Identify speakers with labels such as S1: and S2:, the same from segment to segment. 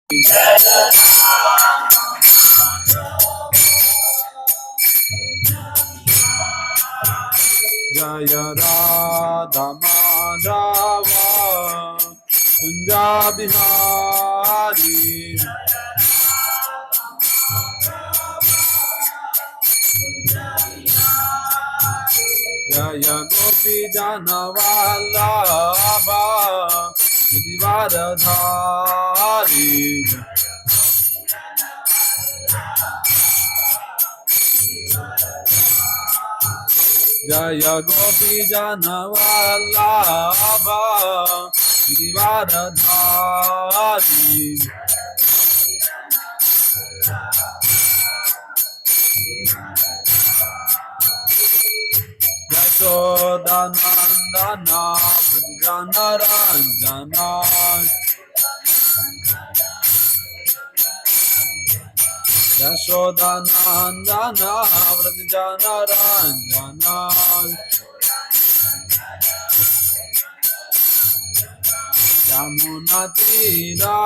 S1: Jaya Radha Madhava Kunja Bihari Jaya Gopi Janavallabha Girivaradhari Jaya Gopi Janavallabha Girivaradhari Yashodanandana Vrajanaranjana Yashodanandana Vrajanaranjana Yamunatira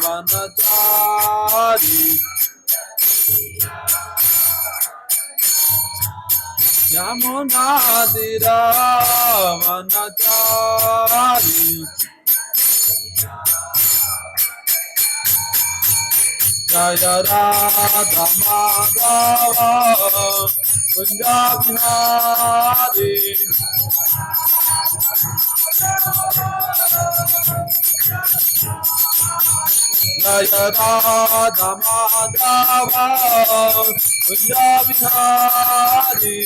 S1: Vanachari Yamunatira Vanachari Jaya Radha Madhava Kunja Bihari Jaya Radha Madhava Kunja Bihari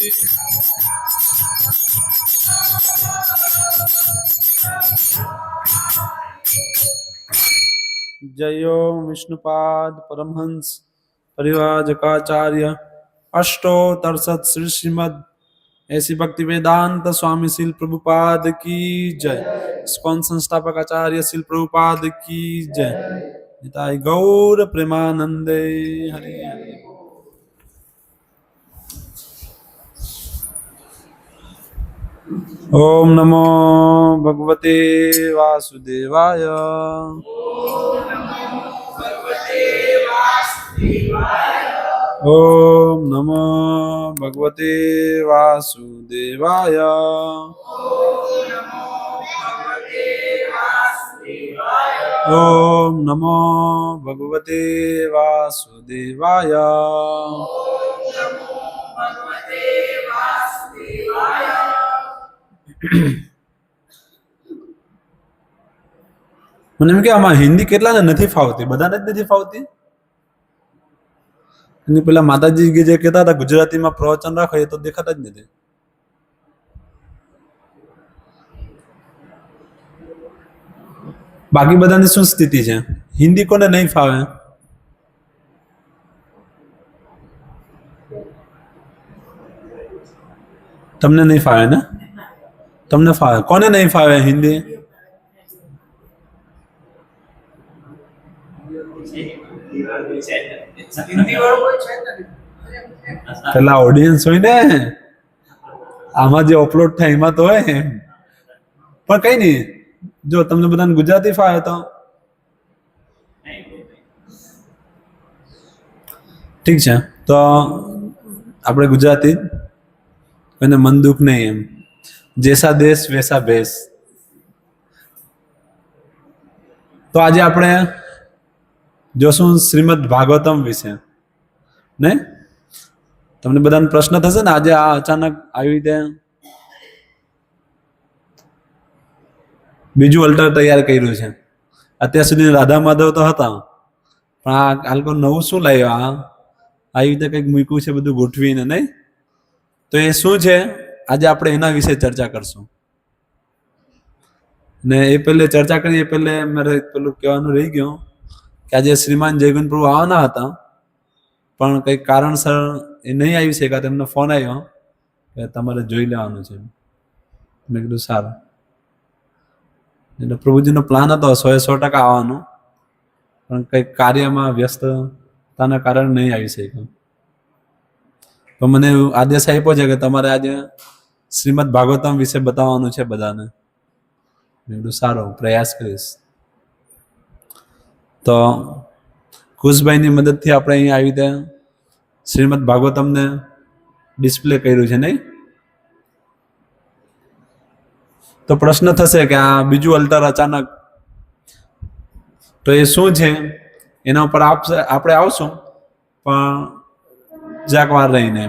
S1: जयो विष्णुपाद परमहंस परिव्राजकाचार्य अष्टोत्तरशत श्री श्रीमद ऐसी भक्ति वेदांत स्वामी श्रील प्रभुपाद की जय। स्कॉन संस्थापक आचार्य श्रील प्रभुपाद की जय। निताय गौर प्रेमानंदे हरि हरि। ओम नमो भगवते वासुदेवाय। ओम नमो भगवते वासुदेवाय। ओम नमो भगवते वासुदेवाय। મને એમ કે આમાં હિન્દી કેટલાને નથી ફાવતી? બધાને જ નથી ફાવતી? એની પેલા માતાજી જે કહેતા હતા ગુજરાતીમાં પ્રવચન રાખો એ તો દેખાતા જ નથી. બાકી બધાની શું સ્થિતિ છે? હિન્દી કોને નહીં ફાવે? તમને નહીં ફાવે ને? તમને ફાવે? કોને નહીં ફાવે હિન્દી? પેલા ઓડિયન્સ હોય ને આમાં જે અપલોડ થાય એમાં તો હોય, પણ કઈ નહીં. જો તમને બધાને ગુજરાતી ફાવે તો ઠીક છે, તો આપણે ગુજરાતી કોઈને મન દુઃખ નહીં. એમ જેસા દેશ વેસા ભેસ. તો આજે આપણે જોશું શ્રીમદ ભાગવતમ વિશે ને. તમને બધાને પ્રશ્ન થશે ને આજે આ અચાનક આવી રીતે બીજું અલ્ટર તૈયાર કર્યું છે. અત્યાર સુધી રાધા માધવ તો હતા, પણ આ લોકો નવું શું લાવ્યા? આવી રીતે કંઈક મૂક્યું છે બધું ગોઠવીને, નહીં? તો એ શું છે આજે આપણે એના વિશે ચર્ચા કરશું. ને એ પહેલે ચર્ચા કરીએ પહેલે મારે પેલું કહેવાનું રહી ગયું કે આજે શ્રીમાન જયગુણ પ્રભુ આવવાના હતા, પણ કંઈક કારણસર એ નહીં આવી શક્યા. તેમને ફોન આવ્યો કે તમારે જોઈ લેવાનું છે. મેં કીધું સારું. એટલે પ્રભુજીનો પ્લાન હતો 100% આવવાનો, પણ કંઈક કાર્યમાં વ્યસ્તતાના કારણે નહીં આવી શક્યો. તો મને આદેશ આપ્યો છે કે તમારે આજે શ્રીમદ ભાગવતમ વિશે બતાવવાનું છે બધાને. મેં કીધું સારો, પ્રયાસ કરીશ. તો કુશભાઈની મદદથી આપણે અહીંયા આવી રીતે શ્રીમદ ભાગવતમને ડિસ્પ્લે કર્યું છે, નહીં? તો પ્રશ્ન થશે કે આ બીજું અલ્ટર અચાનક, તો એ શું છે એના ઉપર આપણે આવશું, પણ જરાક વાર રહીને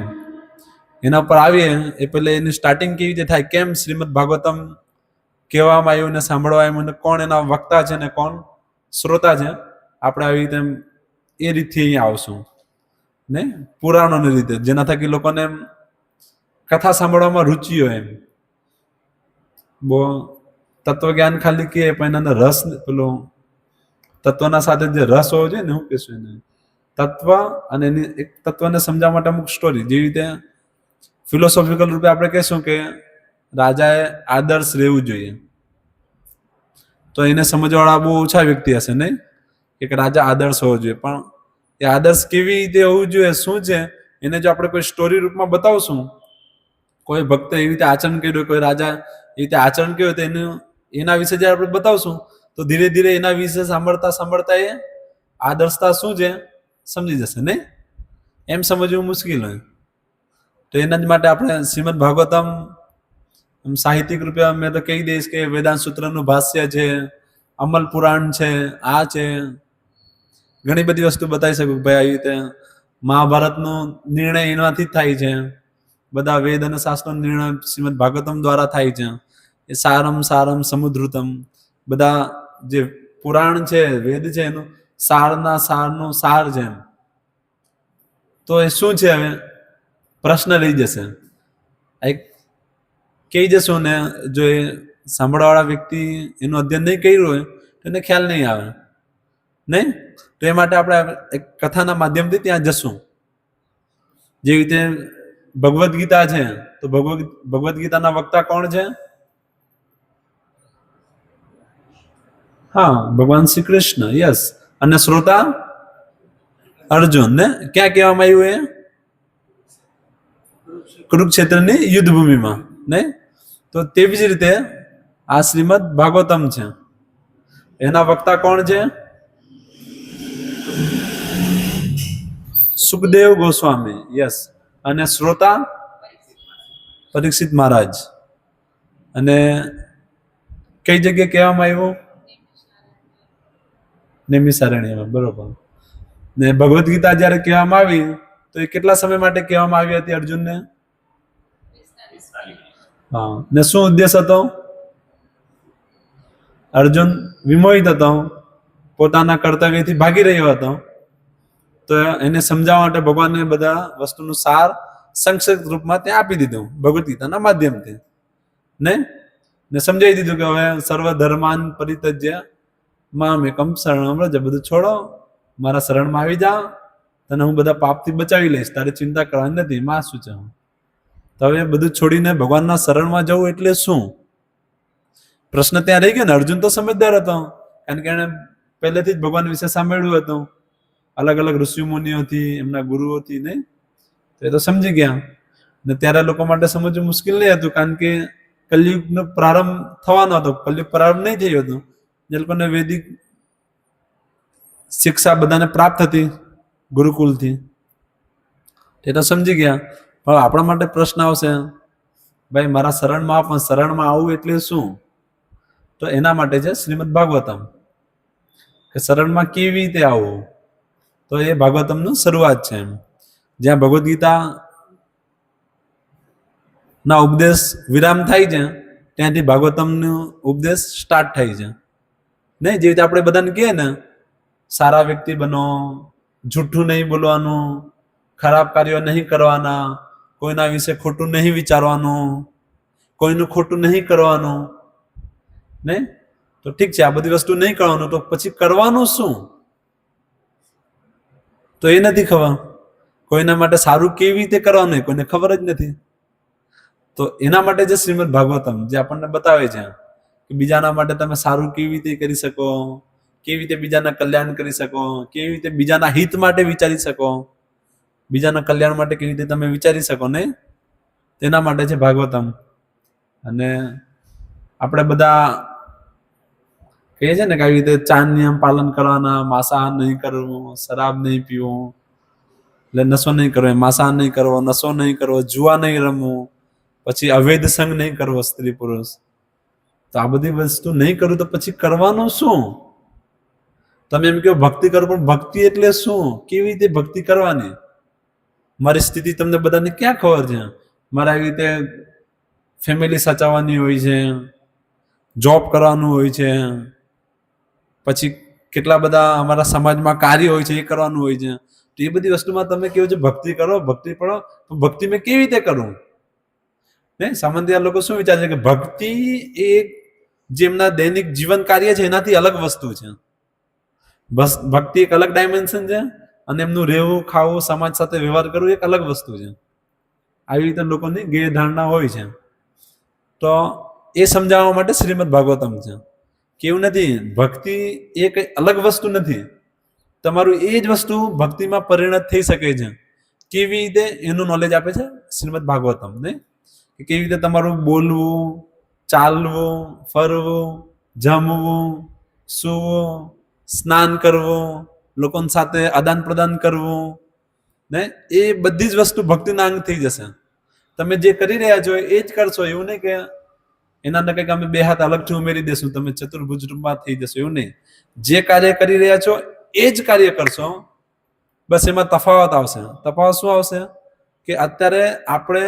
S1: એના ઉપર આવીએ એ પહેલે એની સ્ટાર્ટિંગ કેવી રીતે થાય, કેમ શ્રીમદ ભાગવતમ કહેવામાં આવ્યું ને સાંભળવા આવ્યું ને કોણ એના વક્તા છે ને કોણ શ્રોતા છે, આપણે આવી રીતે એ રીતથી અહીંયા આવશું ને, પુરાણોની રીતે, જેના થકી લોકોને એમ કથા સાંભળવામાં રુચિ હોય. એમ બહુ તત્વજ્ઞાન ખાલી કહે પણ એના રસ, પેલો તત્વના સાથે જે રસ હોવો જોઈએ ને, હું કહેશું એને તત્વ, અને એની એક તત્વને સમજાવવા માટે અમુક સ્ટોરી, જેવી રીતે ફિલોસોફિકલ રૂપે આપણે કહેશું કે રાજાએ આદર્શ રહેવું જોઈએ, તો એને સમજવાવાળા બહુ ઓછા વ્યક્તિ હશે, નહીં? કે રાજા આદર્શ હોવો જોઈએ, પણ એ આદર્શ કેવી રીતે હોવું જોઈએ, શું છે, એને જો આપણે કોઈ સ્ટોરી રૂપમાં બતાવશું, કોઈ ભક્ત એવી રીતે આચરણ કર્યું, કોઈ રાજા એવી રીતે આચરણ કર્યું, તો એના વિશે જ્યારે આપણે બતાવશું તો ધીરે ધીરે એના વિશે સાંભળતા સાંભળતા એ આદર્શતા શું છે સમજી જશે, નહીં? એમ સમજવું મુશ્કેલ હોય. તો એના જ માટે આપણે શ્રીમદ ભાગવતમ સાહિત્યિક રૂપે મેં તો કહી દઈશ કે વેદાંત સૂત્રનું ભાષ્ય છે, અમલ પુરાણ છે, આ છે, ઘણી બધી વસ્તુ બતાવી શકું. ભાઈ આવી રીતે મહાભારતનો નિર્ણય એનાથી જ થાય છે, બધા વેદ અને શાસ્ત્રનો નિર્ણય શ્રીમદ ભાગવતમ દ્વારા થાય છે. એ સારમ સારમ સમુદ્રુતમ, બધા જે પુરાણ છે, વેદ છે, એનું સારના સારનો સાર છે. તો એ શું છે, હવે પ્રશ્ન રહી જશે, એક કહી જશું ને, જો એ સાંભળવાવાળા વ્યક્તિ એનું અધ્યયન નહીં કર્યું હોય તો એને ખ્યાલ નહીં આવે, નહીં? તો એ માટે આપણે એક કથાના માધ્યમથી ત્યાં જશું. જેવી રીતે ભગવદ્ ગીતા છે, તો ભગવદ્ ગીતાના વક્તા કોણ છે? હા, ભગવાન શ્રી કૃષ્ણ. યસ. અને શ્રોતા અર્જુન. ને ક્યાં કહેવામાં આવ્યું? એ કુરુક્ષેત્રની યુદ્ધ ભૂમિમાં, નહીં? તો તેવી જ રીતે આ શ્રીમદ ભાગવતમ છે, એના વક્તા કોણ છે? સુખદેવ ગોસ્વામી. યસ. અને શ્રોતા પરીક્ષિત મહારાજ. અને કઈ જગ્યાએ કહેવામાં આવ્યું? નૈમિષારણ્યમાં. બરોબર. ને ભગવદ્ ગીતા જયારે કહેવામાં આવી તો એ કેટલા સમય માટે કહેવામાં આવી હતી અર્જુનને? હા. ને શું ઉદ્દેશ હતો? અર્જુન વિમોહિત હતો, પોતાના કર્તવ્યથી ભાગી રહ્યો હતો, તો એને સમજાવવા માટે ભગવાને બધા વસ્તુનું સાર સંક્ષિપ્ત રૂપમાં ત્યાં આપી દીધું ભગવદ્ ગીતાના માધ્યમથી, ને સમજાવી દીધું કે હવે સર્વ ધર્માન પરિત્યજ્ય મામ એકમ શરણમ વ્રજ, બધું છોડો, મારા શરણમાં આવી જા, તને હું બધા પાપથી બચાવી લઈશ, તારે ચિંતા કરવાની નથી, માં શું છે. તો હવે બધું છોડીને ભગવાનના શરણમાં જવું એટલે શું? પ્રશ્ન ત્યાં રહી ગયો ને. અર્જુન તો સમજદાર હતો, કારણ કે એને પહેલેથી જ ભગવાન વિશે સાંભળ્યું હતું, અલગ અલગ ઋષિ મુનિઓથી, એમના ગુરુઓથી, ને તો એ તો સમજી ગયા. ને ત્યારે લોકો માટે સમજવું મુશ્કેલ નહીં હતું, કારણ કે કલયુગનો પ્રારંભ થવાનો હતો, કલયુગ પ્રારંભ નહીં થયો હતો. જે લોકોને વૈદિક શિક્ષા બધાને પ્રાપ્ત હતી ગુરુકુલથી, એ તો સમજી ગયા. પણ આપણા માટે પ્રશ્ન આવશે, ભાઈ મારા શરણમાં, પણ શરણમાં આવવું એટલે શું? તો એના માટે છે શ્રીમદ ભાગવતમ, કે શરણમાં કેવી રીતે આવવું. તો એ ભાગવતમનું શરૂઆત છે, જ્યાં ભગવદ્ ગીતા ના ઉપદેશ વિરામ થાય છે, ત્યાંથી ભાગવતમનો ઉપદેશ સ્ટાર્ટ થાય છે. નહીં, જેવી રીતે આપણે બધાને કહીએ ને, સારા વ્યક્તિ બનો, જૂઠું નહીં બોલવાનું, ખરાબ કાર્યો નહીં કરવાના, કોઈના વિશે ખોટું નહીં વિચારવાનું, કોઈનું ખોટું નહીં કરવાનું, નહીં? તો ઠીક છે, આ બધી વસ્તુ નહીં કરવાનું, તો પછી કરવાનું શું? તો એ નથી ખબર. કોઈના માટે સારું કેવી રીતે કરવાનું કોઈને ખબર જ નથી. તો એના માટે જે શ્રીમદ ભાગવતમ જે આપણને બતાવે છે કે બીજાના માટે તમે સારું કેવી રીતે કરી શકો, કેવી રીતે બીજાના કલ્યાણ કરી શકો, કેવી રીતે બીજાના હિત માટે વિચારી શકો, બીજાના કલ્યાણ માટે કેવી રીતે તમે વિચારી શકો, ને તેના માટે છે ભાગવતમ. અને આપણે બધા કહે છે ને કે આવી રીતે 4 નિયમ પાલન કરવાના, માંસાહાર નહીં કરવું, શરાબ નહીં પીવું, એટલે નશો નહીં કરવો, માંસાહાર નહીં કરવો, નશો નહીં કરવો, જુઆ નહીં રમવું, પછી અવૈધ સંગ નહીં કરવો સ્ત્રી પુરુષ. તો આ બધી વસ્તુ નહીં કરું તો પછી કરવાનું શું? તમે એમ કહો ભક્તિ કરો, પણ ભક્તિ એટલે શું? કેવી રીતે ભક્તિ કરવાની? મારી સ્થિતિ તમને બધાને ક્યાં ખબર છે? મારે આવી રીતે ફેમિલી સાચવવાની હોય છે, જોબ કરવાનું હોય છે, પછી કેટલા બધા અમારા સમાજમાં કાર્ય હોય છે એ કરવાનું હોય છે. તો એ બધી વસ્તુમાં તમે કેવું છે ભક્તિ કરો, ભક્તિ પડો, તો ભક્તિ મેં કેવી રીતે કરું? સામાન્ય લોકો શું વિચારે છે કે ભક્તિ એ જેમના દૈનિક જીવન કાર્ય છે એનાથી અલગ વસ્તુ છે. બસ ભક્તિ એક અલગ ડાયમેન્શન છે, અને એમનું રહેવું, ખાવું, સમાજ સાથે વ્યવહાર કરવું એક અલગ વસ્તુ છે. આવી રીતે લોકોની ગેરધારણા હોય છે. તો એ સમજાવવા માટે શ્રીમદ ભાગવતમ છે. કેવું નથી, ભક્તિ એ કઈ અલગ વસ્તુ નથી. તમારું એ જ વસ્તુ ભક્તિમાં પરિણત થઈ શકે છે. કેવી રીતે એનું નોલેજ આપે છે શ્રીમદ ભાગવતમ ને, કે કેવી રીતે તમારું બોલવું, ચાલવું, ફરવું, જમવું, સૂવું, સ્નાન કરવું, લોકો સાથે આદાન પ્રદાન કરવું ને, એ બધી જ વસ્તુ ભક્તિના અંગ થઈ જશે. તમે જે કરી રહ્યા છો એ જ કરશો. એવું નહીં કે એના કંઈક અમે 2 હાથ અલગથી ઉમેરી દેશું, તમે ચતુર્ભુજ રૂપમાં થઈ જશો, એવું નહીં. જે કાર્ય કરી રહ્યા છો એ જ કાર્ય કરશો. બસ એમાં તફાવત આવશે. તફાવત શું આવશે? કે અત્યારે આપણે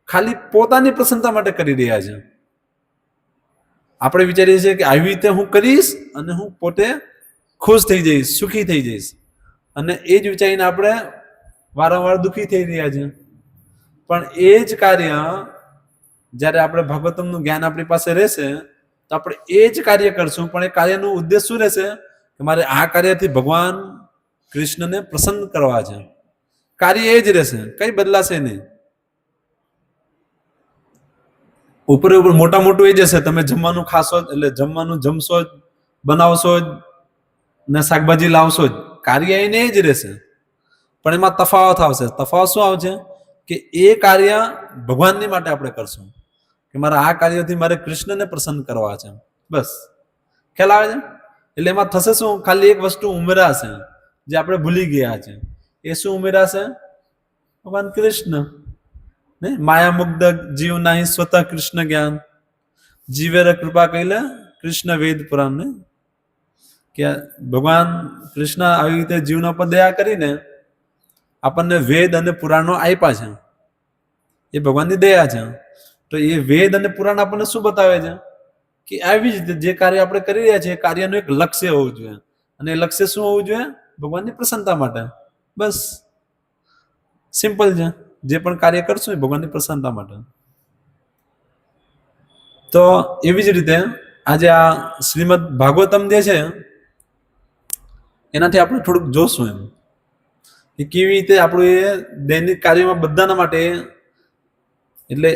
S1: ખાલી પોતાની પ્રસન્નતા માટે કરી રહ્યા છે. આપણે વિચારીએ છીએ કે આવી રીતે હું કરીશ અને હું પોતે ખુશ થઈ જઈશ, સુખી થઈ જઈશ, અને એ જ વિચારીને આપણે વારંવાર દુઃખી થઈ રહ્યા છે. પણ એ જ કાર્ય જ્યારે આપણે ભાગવતમનું જ્ઞાન આપણી પાસે રહેશે તો આપણે એ જ કાર્ય કરશું. પણ એ કાર્યનું ઉદ્દેશ શું રહેશે? કે મારે આ કાર્યથી ભગવાન કૃષ્ણને પ્રસન્ન કરવા છે. કાર્ય એ જ રહેશે, કઈ બદલાશે નહીં. ઉપર મોટા મોટું એ જ હશે. તમે જમવાનું ખાશો એટલે જમવાનું જમશો જ, બનાવશો જ ને શાકભાજી લાવશો જ, કાર્ય એને એ જ રહેશે. પણ એમાં તફાવત આવશે. તફાવત શું આવશે? કે એ કાર્ય ભગવાનની માટે આપણે કરશું, કે મારા આ કાર્યથી મારે કૃષ્ણને પ્રસન્ન કરવા છે. બસ ખ્યાલ આવે છે? એટલે એમાં થશે શું? ખાલી એક વસ્તુ ઉમેરાશે જે આપણે ભૂલી ગયા છે. એ શું ઉમેરાશે? ભગવાન કૃષ્ણ ને. માયા મુગ્ધ જીવ નહીં સ્વતઃ કૃષ્ણ જ્ઞાન, જીવેર કૃપા કહીલે કૃષ્ણ વેદ પુરાણ ને, કે ભગવાન કૃષ્ણ આવી રીતે જીવના પર દયા કરીને આપણને વેદ અને પુરાણો આપ્યા છે. એ ભગવાનની દયા છે. તો એ વેદ અને પુરાણ આપણને શું બતાવે છે? કે આવી જ રીતે જે કાર્ય આપણે કરી રહ્યા છીએ એ કાર્યનું એક લક્ષ્ય હોવું જોઈએ. અને એ લક્ષ્ય શું હોવું જોઈએ? ભગવાનની પ્રસન્નતા માટે. બસ સિમ્પલ છે. જે પણ કાર્ય કરશું એ ભગવાનની પ્રસન્નતા માટે. તો એવી જ રીતે આજે આ શ્રીમદ ભાગવતમ જે છે એનાથી આપણે થોડુંક જોશું એમ કે કેવી રીતે આપણું એ દૈનિક કાર્યમાં બધાના માટે, એટલે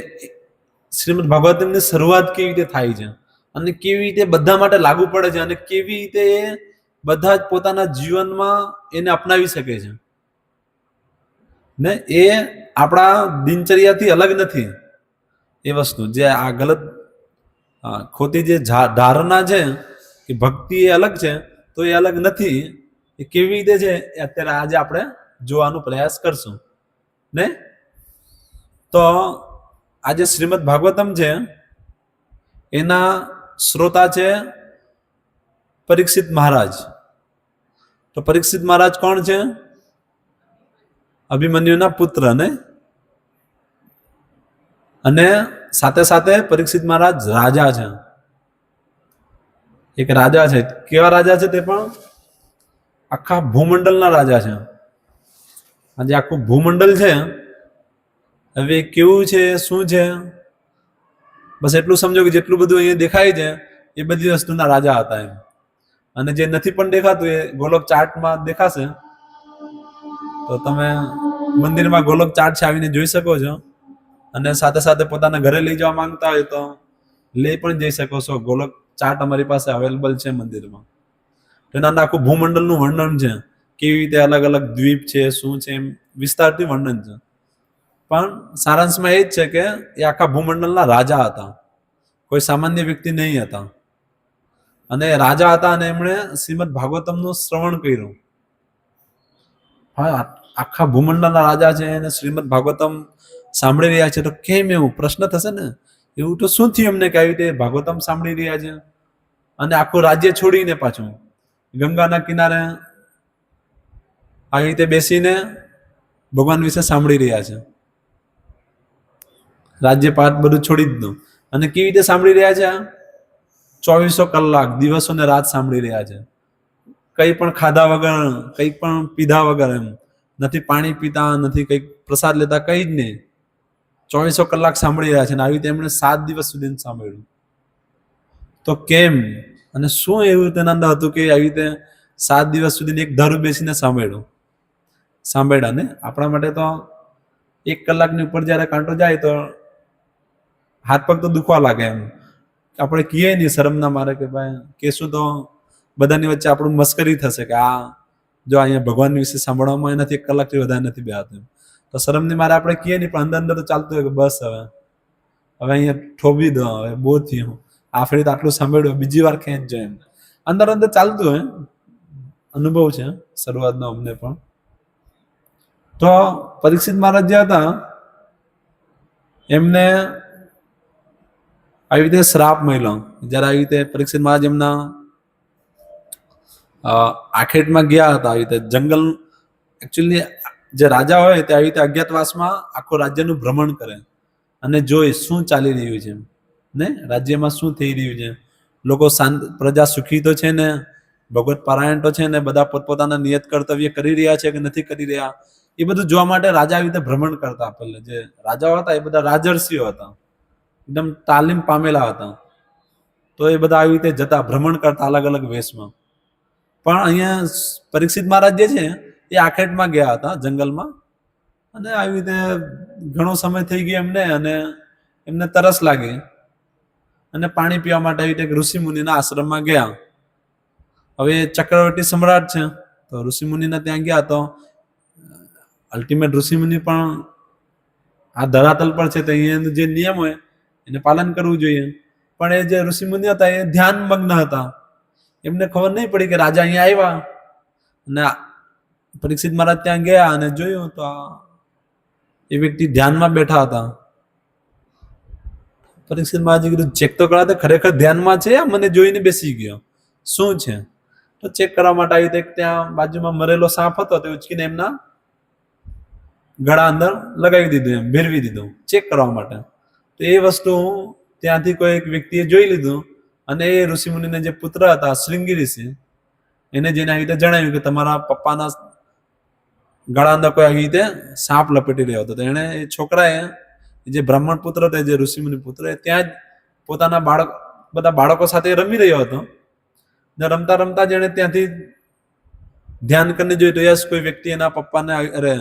S1: શ્રીમદ ભાગવતમની શરૂઆત કેવી રીતે થાય છે અને કેવી રીતે બધા માટે લાગુ પડે છે, અને કેવી રીતે બધા જ પોતાના જીવનમાં એને અપનાવી શકે છે ને. એ આપણા દિનચર્યાથી અલગ નથી. એ વસ્તુ જે આ ગલત ખોટી જે ધારણા છે કે ભક્તિ એ અલગ છે, તો એ અલગ નથી. એ કેવી રીતે છે એ અત્યારે આજે આપણે જોવાનો પ્રયાસ કરશું ને. તો આજે શ્રીમદ ભાગવતમ છે એના શ્રોતા છે પરીક્ષિત મહારાજ. તો પરીક્ષિત મહારાજ કોણ છે? અભિમન્યુના પુત્ર ને. અને સાથે સાથે પરીક્ષિત મહારાજ રાજા છે. એક રાજા છે. કેવા રાજા છે? તે પણ આખા ભૂમંડળના રાજા છે. આજે આખું ભૂમંડળ છે, હવે કેવું છે, શું છે, બસ એટલું સમજો કે જેટલું બધું અહીંયા દેખાય છે એ બધી વસ્તુના રાજા હતા એમ. અને જે નથી પણ દેખાતું એ ગોલોક ચાર્ટમાં દેખાશે. તો તમે મંદિરમાં ગોલોક ચાર્ટ છે, આવીને જોઈ શકો છો. અને સાથે સાથે પોતાના ઘરે લઈ જવા માંગતા હોય તો લઈ પણ જઈ શકો છો. ગોલોક ચાર્ટ અમારી પાસે અવેલેબલ છે મંદિરમાં. એના આખું ભૂમંડળનું વર્ણન છે, કેવી રીતે અલગ અલગ દ્વીપ છે, શું છે, એમ વિસ્તારથી વર્ણન છે. પણ સારાંશમાં એ જ છે કે એ આખા ભૂમંડળના રાજા હતા, કોઈ સામાન્ય વ્યક્તિ નહીં હતા. અને રાજા હતા અને એમણે શ્રીમદ ભાગવતમનું શ્રવણ કર્યું. હા, આખા ભૂમંડળના રાજા છે અને શ્રીમદ ભાગવતમ સાંભળી રહ્યા છે, તો કેમ એવું પ્રશ્ન થશે ને, એવું તો શું થયું એમને કે આવી રીતે ભાગવતમ સાંભળી રહ્યા છે અને આખું રાજ્ય છોડીને પાછું ગંગાના કિનારે આવી રીતે બેસીને ભગવાન વિશે સાંભળી રહ્યા છે. રાજ્યપાટ બધું છોડી દીધું અને કેવી રીતે સાંભળી રહ્યા છે? 2400 કલાક દિવસો ને રાત સાંભળી રહ્યા છે. કંઈ પણ ખાધા વગર, કંઈ પણ પીધા વગર, એમ નથી પાણી પીતા, નથી કંઈક પ્રસાદ લેતા, કંઈ જ નહીં. 2400 કલાક સાંભળી રહ્યા છે અને આવી રીતે એમણે 7 દિવસ સુધી સાંભળ્યું. તો કેમ અને શું એવું તેના અંદર હતું કે આવી રીતે 7 દિવસ સુધી એક ધારું બેસીને સાંભળ્યા ને? આપણા માટે તો 1 કલાકની ઉપર જયારે કાંટો જાય તો હાથ પગ તો દુખવા લાગે. એમ આપણે કહીએ નહીં શરમ ના મારે કે ભાઈ કહેશું તો બધાની વચ્ચે આપણું મસ્કરી થશે કે આ જો અહીંયા ભગવાન વિશે સાંભળવામાં એનાથી 1 કલાકથી વધારે નથી બેહાતું. તો શરમની મારે આપણે કહીએ નહીં, પણ અંદર તો ચાલતું હોય કે બસ હવે અહીંયા ઠોબી દો, હવે બહુ થયું, આ ફરી તો આટલું સાંભળ્યું, બીજી વાર ખેંચ જાય, એમ અંદર ચાલતું હોય. અનુભવ છે શરૂઆતનો અમને પણ. તો પરીક્ષિત મહારાજ જે હતા એમને આવી રીતે શ્રાપ મળ્યો. જયારે આવી રીતે પરીક્ષિત મહારાજ એમના આખેટમાં ગયા હતા, આવી રીતે જંગલ, એકચ્યુઅલી જે રાજા હોય તે આવી રીતે અજ્ઞાતવાસમાં આખો રાજ્યનું ભ્રમણ કરે અને જોઈ શું ચાલી રહ્યું છે ને રાજ્યમાં શું થઈ રહ્યું છે, લોકો શાંત, પ્રજા સુખી તો છે ને, ભગવત પારાયણ તો છે ને, બધા પોતપોતાના નિયત કર્તવ્ય કરી રહ્યા છે કે નથી કરી રહ્યા, એ બધું જોવા માટે રાજા આવી રીતે ભ્રમણ કરતા. પહેલે જે રાજાઓ હતા એ બધા રાજર્ષિઓ હતા, એકદમ તાલીમ પામેલા હતા. તો એ બધા આવી રીતે જતા ભ્રમણ કરતા અલગ અલગ વેશમાં. પણ અહીંયા પરીક્ષિત મહારાજ જે છે એ આખેટમાં ગયા હતા જંગલમાં અને આવી રીતે ઘણો સમય થઈ ગયો એમને અને એમને તરસ લાગી અને પાણી પીવા માટે આવી રીતે ઋષિ મુનિના આશ્રમમાં ગયા. હવે ચક્રવર્તી સમ્રાટ છે તો ઋષિ મુનિના ત્યાં ગયા તો અલ્ટિમેટ ઋષિ મુનિ પણ આ ધરાતલ પર છે તો અહીંયાનું જે નિયમ હોય એને પાલન કરવું જોઈએ. પણ એ જે ઋષિ મુનિ હતા એ ધ્યાન મગ્ન હતા, એમને ખબર નહીં પડી કે રાજા અહીંયા આવ્યા. અને પરીક્ષિત મહારાજ ત્યાં ગયા અને જોયું તો એ વ્યક્તિ ધ્યાનમાં બેઠા હતા. પરીક્ષિત મહારાજે કીધું ચેક તો કરા, ખરેખર ધ્યાનમાં છે યા મને જોઈને બેસી ગયો, શું છે? તો ચેક કરવા માટે આવી રીતે ત્યાં બાજુમાં મરેલો સાપ હતો તે ઉચકીને એમના ગળા અંદર લગાવી દીધું, એમ ભેરવી દીધું ચેક કરવા માટે. તો એ વસ્તુ ત્યાંથી કોઈ એક વ્યક્તિએ જોઈ લીધું અને એ ઋષિમુનિના જે પુત્ર હતા શૃંગી ઋષિ, એને જેને આવી રીતે જણાવ્યું કે તમારા પપ્પાના ગળા અંદર કોઈ આવી રીતે સાપ લપેટી રહ્યો હતો. તો એને એ છોકરાએ, જે બ્રાહ્મણ પુત્ર હતો, જે ઋષિમુનિ પુત્ર, ત્યાં જ પોતાના બધા બાળકો સાથે રમી રહ્યો હતો. ને રમતા રમતા જેને ત્યાંથી ધ્યાન કરીને જોયું તો યસ કોઈ વ્યક્તિ એના પપ્પાને, અરે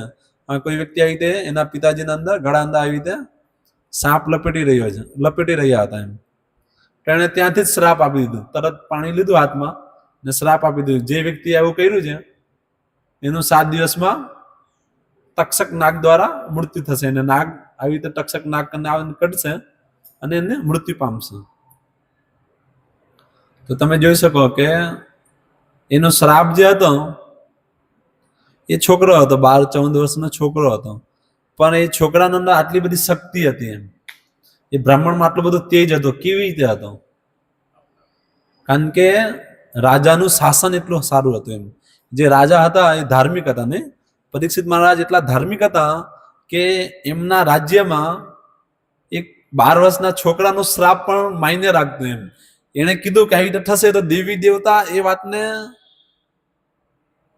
S1: કોઈ વ્યક્તિ આવી રીતે એના પિતાજીના અંદર ગળા અંદર આવી રીતે સાપ લપેટી રહ્યા હતા. એમ તેને ત્યાંથી જ શ્રાપ આપી દીધું, તરત પાણી લીધું હાથમાં ને શ્રાપ આપી દીધું, જે વ્યક્તિ આવું કર્યું છે એનું 7 દિવસમાં તક્ષક નાગ દ્વારા મૃત્યુ થશે. અને નાગ આવી રીતે તક્ષક નાગ કટશે અને એને મૃત્યુ પામશે. તો તમે જોઈ શકો કે એનો શ્રાપ જે હતો એ છોકરો હતો, 12-14 વર્ષનો છોકરો હતો, પણ એ છોકરાના અંદર આટલી બધી શક્તિ હતી. એમ એ બ્રાહ્મણમાં આટલો બધો તેજ હતો. કેવી રીતે હતો? કારણ કે રાજાનું શાસન એટલું સારું હતું. એમ જે રાજા હતા એ ધાર્મિક હતા ને. પરીક્ષિત મહારાજ એટલા ધાર્મિક હતા કે એમના રાજ્યમાં એક 12 વર્ષના છોકરાનો શ્રાપ પણ માયને રાખતો. એમ એને કીધું કે આવી રીતે થશે તો દેવી દેવતા એ વાતને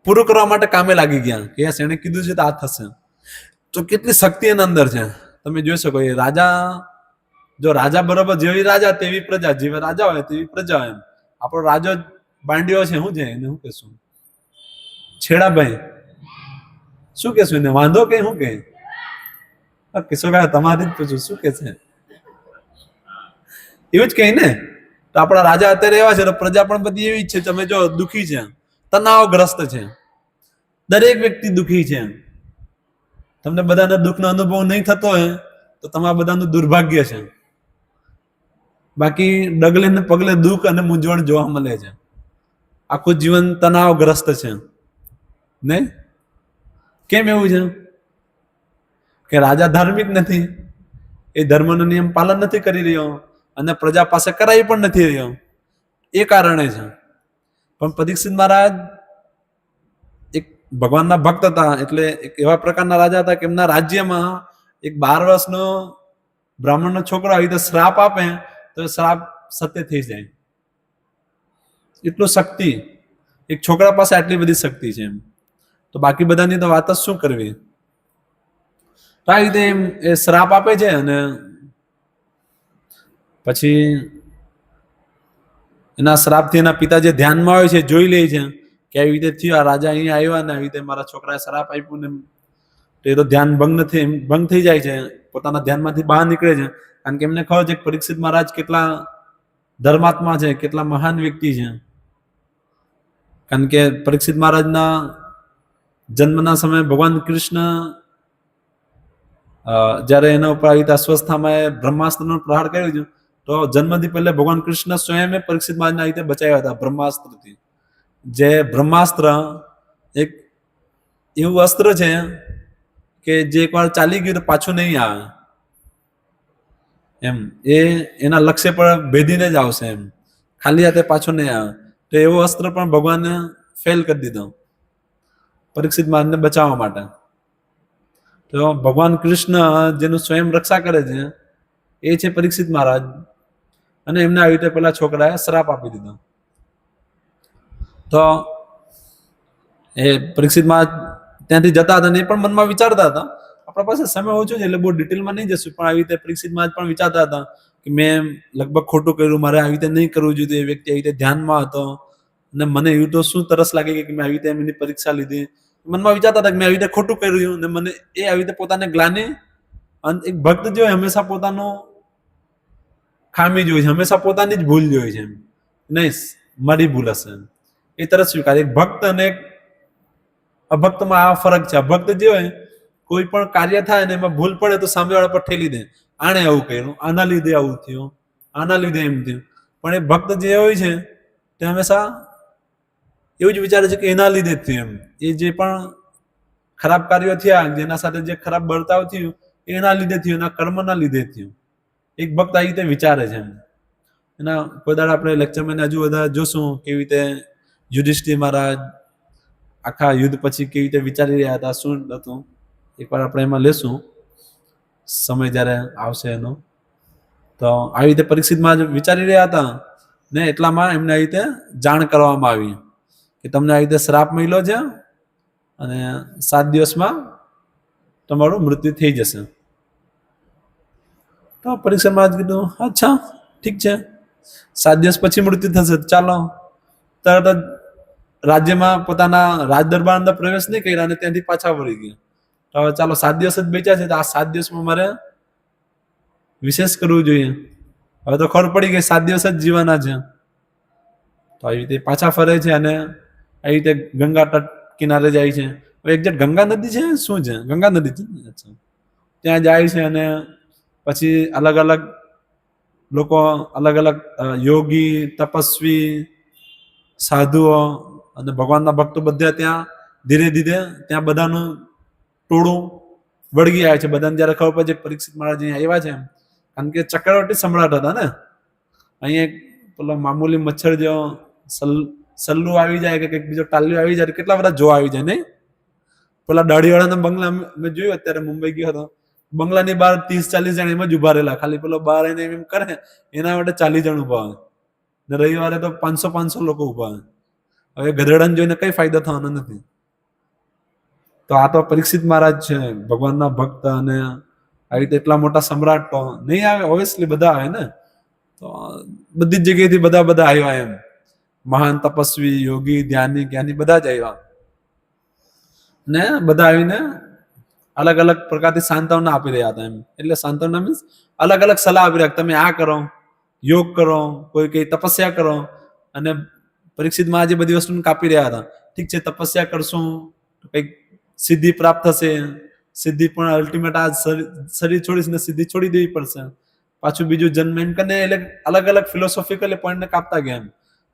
S1: પૂરું કરવા માટે કામે લાગી ગયા કે યસ એને કીધું છે તો આ થશે. તો કેટલી શક્તિ એના અંદર છે તમે જોઈ શકો. એ રાજા, જો રાજા બરોબર, જેવી રાજા તેવી પ્રજા, જેવા રાજા હોય તેવી પ્રજા. એમ આપણો રાજો બાંડ્યો છે, શું છે એને શું કહેશું? છેડાભાઈ શું કહેશું એને? વાંધો કે શું કે કિશોરભાઈ તમારી જ પૂછું શું કે છે? એવું જ કહે ને. તો આપણા રાજા અત્યારે એવા છે તો પ્રજા પણ બધી એવી જ છે. તમે જો દુઃખી છે, તણાવગ્રસ્ત છે, દરેક વ્યક્તિ દુઃખી છે. તમને બધાને દુઃખનો અનુભવ નહીં થતો હોય તો તમારા બધાનું દુર્ભાગ્ય છે. બાકી ડગલે ને પગલે દુઃખ અને મૂંઝવણ જોવા મળે છે. આખું જીવન તણાવગ્રસ્ત છે. નહીં? કેમ એવું છે? કે રાજા ધાર્મિક નથી, એ ધર્મનો નિયમ પાલન નથી કરી રહ્યો અને પ્રજા પાસે કરાવી પણ નથી રહ્યો. એ કારણે છે. પણ પરીક્ષિત મહારાજ એક ભગવાનના ભક્ત હતા, એટલે એક એવા પ્રકારના રાજા હતા કે એમના રાજ્યમાં એક 12 વર્ષનો બ્રાહ્મણનો છોકરો આવી રીતે શ્રાપ આપે તો શ્રાપ સત્ય થઈ જાય. એટલું શક્તિ એક છોકરા પાસે આટલી બધી શક્તિ છે એમ. તો બાકી બધાની તો વાત જ શું કરવી. તો આ રીતે એમ એ શ્રાપ આપે છે અને પછી એના શ્રાપથી એના પિતા જે ધ્યાનમાં આવે છે જોઈ લે છે કે આવી રીતે થયું, આ રાજા અહીંયા આવ્યા ને આવી રીતે મારા છોકરાએ શ્રાપ આપ્યું ને, તો એ તો ધ્યાન ભંગ થઈ જાય છે, પોતાના ધ્યાનમાંથી બહાર નીકળે છે. કારણ કે એમને ખબર છે કે પરીક્ષિત મહારાજ કેટલા ધર્માત્મા છે, કેટલા મહાન વ્યક્તિ છે. કારણ કે પરીક્ષિત મહારાજના જન્મના સમયે ભગવાન કૃષ્ણ જ્યારે એના ઉપર આવી રીતે અસ્વસ્થામાં બ્રહ્માસ્ત્રનો પ્રહાર કર્યો છે, તો જન્મથી પહેલા ભગવાન કૃષ્ણ સ્વયં પરીક્ષિત મહારાજને આવી રીતે બચાવ્યા હતા બ્રહ્માસ્ત્રથી. જે બ્રહ્માસ્ત્ર એક એવું અસ્ત્ર છે કે જે એકવાર ચાલી ગયું તો પાછું નહીં આવે એમ. એ એના લક્ષ્ય પર ભેદીને જ આવશે એમ, ખાલી હાથે પાછું નહીં આવે. તો એવો અસ્ત્ર પણ ભગવાને ફેલ કરી દીધો પરીક્ષિત મહારાજને બચાવવા માટે. તો ભગવાન કૃષ્ણ જેનું સ્વયં રક્ષા કરે છે એ છે પરીક્ષિત મહારાજ. અને એમને આવી રીતે પેલા છોકરાએ શ્રાપ આપી દીધો. તો એ પરીક્ષિત મહારાજ ત્યાંથી જતા હતા ને એ પણ મનમાં વિચારતા હતા, આપણા પાસે સમય ઓછો છે એટલે બહુ ડિટેલમાં નહીં જશું, પણ આવી રીતે પરીક્ષિત મહારાજ પણ વિચારતા હતા કે મેં લગભગ ખોટું કર્યું, મારે આવી રીતે નહીં કરવું જોઈએ. એ વ્યક્તિ આવી રીતે ધ્યાનમાં હતો અને મને એવું તો શું તરસ લાગી કે મેં આવી રીતે એમની પરીક્ષા લીધી. મનમાં વિચારતા હતા કે મેં આવી રીતે ખોટું કર્યું ને મને એ આવી રીતે પોતાને ગ્લાનિ. અને એક ભક્ત જો હંમેશા પોતાનો ખામી જોઈ છે, હંમેશા પોતાની જ ભૂલ જોઈ છે. નહીં મારી ભૂલ હશે એ તરત સ્વીકાર. એક ભક્ત અને એક અભક્તમાં આ ફરક છે. અભક્ત જે હોય કોઈ પણ કાર્ય થાય ને એમાં ભૂલ પડે તો સામેવાળા પર ઠેલી દે, આણે આવું કર્યું, આના લીધે આવું થયું, આના લીધે એમ થયું. પણ એ ભક્ત જે હોય છે તે હંમેશા એવું જ વિચારે છે કે એના લીધે જ થયું એમ. એ જે પણ ખરાબ કાર્યો થયા, જેના સાથે જે ખરાબ બર્તાવ થયું એના લીધે થયું, એના કર્મના લીધે થયું. એક ભક્ત આવી રીતે વિચારે છે એમ. એના કોઈ દાડે આપણે લેક્ચરમાં હજુ બધા જોશું કેવી રીતે યુધિષ્ઠિર મહારાજ આખા યુદ્ધ પછી કેવી રીતે વિચારી રહ્યા હતા, શું હતું. એકવાર આપણે એમાં લેશું સમય જ્યારે આવશે એનો. તો આવી રીતે પરીક્ષિતમાં વિચારી રહ્યા હતા ને એટલામાં એમને આવી રીતે જાણ કરવામાં આવી કે તમને આવી રીતે શ્રાપ મળ્યો છે અને 7 દિવસમાં તમારું મૃત્યુ થઈ જશે. તો પરીક્ષામાં કીધું અચ્છા ઠીક છે, 7 દિવસ પછી મૃત્યુ થશે, ચાલો. તરત જ રાજ્યમાં પોતાના રાજ દરબાર અંદર પ્રવેશ નહીં કર્યા અને ત્યાંથી પાછા વળી ગયા. તો હવે ચાલો 7 દિવસ જ બચ્યા છે, તો આ 7 દિવસમાં મારે વિશેષ કરવું જોઈએ. હવે તો ખબર પડી ગઈ 7 દિવસ જ જીવવાના છે. તો આવી રીતે પાછા ફરે છે અને આવી રીતે ગંગા તટ કિનારે જાય છે. એક્ઝેક્ટ ગંગા નદી છે શું છે? ગંગા નદી છે. અચ્છા, ત્યાં જાય છે અને પછી અલગ અલગ લોકો, અલગ અલગ યોગી, તપસ્વી, સાધુઓ અને ભગવાનના ભક્તો બધા ત્યાં ધીરે ધીરે ત્યાં બધાનું ટોળું વળગી આવે છે. બધાને જયારે ખબર પડે છે પરીક્ષિત મહારાજ અહીંયા આવ્યા છે, કારણ કે ચક્રવર્તી સમ્રાટ હતા ને. અહીંયા પેલો મામૂલી મચ્છર જેવો સલ્લુ આવી જાય કે કંઈક બીજો ટાલ્યો આવી જાય, કેટલા બધા જોવા આવી જાય નહીં. પેલા દાઢીવાળાના બંગલા મેં જોયું અત્યારે મુંબઈ ગયો હતો, બંગલાની બહાર 30-40 જણ એમ જ ઉભા રહેલા, ખાલી પેલો બહાર એને એમ કરે એના માટે 40 જણ ઉભા હોય ને રવિવારે તો 500 લોકો ઉભા હોય. હવે ગધેડાને જોઈને કઈ ફાયદો થવાનો નથી. તો આ તો પરીક્ષિત મહારાજ છે, ભગવાનના ભક્ત, અને આવી રીતે એટલા મોટા સમ્રાટ તો નહીં આવે, ઓબ્વિયસલી બધા આવે ને. તો બધી જ જગ્યાએથી બધા આવ્યા એમ, મહાન તપસ્વી, યોગી, ધ્યાની, જ્ઞાની બધા જ આવ્યા ને બધા આવીને અલગ અલગ પ્રકારની સાંત્વના આપી રહ્યા હતા એમ. એટલે સાંત્વના મીન્સ અલગ અલગ સલાહ આપી રહ્યા, તમે આ કરો, યોગ કરો, કોઈ કઈ તપસ્યા કરો. અને પરીક્ષિતમાં જે બધી વસ્તુને કાપી રહ્યા હતા. ઠીક છે, તપસ્યા કરશું તો કંઈક સિદ્ધિ પ્રાપ્ત થશે, સિદ્ધિ પણ અલ્ટિમેટ આ શરીર છોડીશ ને સિદ્ધિ છોડી દેવી પડશે. પાછું બીજું જન્મ એમ કરીને એટલે અલગ અલગ ફિલોસોફિકલ પોઈન્ટને કાપતા ગયા એમ.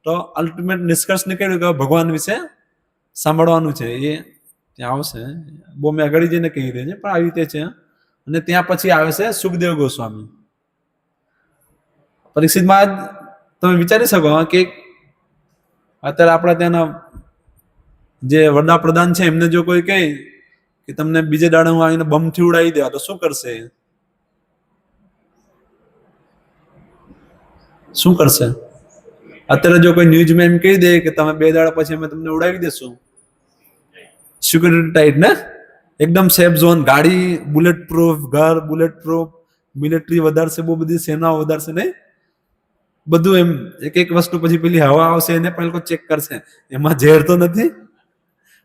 S1: તો અલ્ટિમેટ નિષ્કર્ષ નીકળ્યું કે ભગવાન વિશે સાંભળવાનું છે. એ ત્યાં આવશે, બહુ મેં આગળ જઈને કહી દે છે, પણ આવી રીતે છે. અને ત્યાં પછી આવે છે સુખદેવ ગોસ્વામી. પરીક્ષિત મહારાજ તમે વિચારી શકો કે અત્યારે આપણા ત્યાંના જે વડાપ્રધાન છે એમને જો કોઈ કહે કે તમને બીજે દાડે હું આવીને બમથી ઉડાવી દેવા, તો શું કરશે? શું કરશે? અત્યારે જો કોઈ ન્યૂઝમાં એમ કહી દે કે તમે 2 દાડા પછી અમે તમને ઉડાવી દેશું, સિક્યુરિટી ટાઈટ ને, એકદમ સેફ ઝોન, ગાડી બુલેટ પ્રૂફ, ઘર બુલેટ પ્રૂફ, મિલિટરી વધારશે, બહુ બધી સેનાઓ વધારશે, નહીં બધું એમ એક એક વસ્તુ પછી પેલી હવા આવશે એને પણ લોકો ચેક કરશે, એમાં ઝેર તો નથી,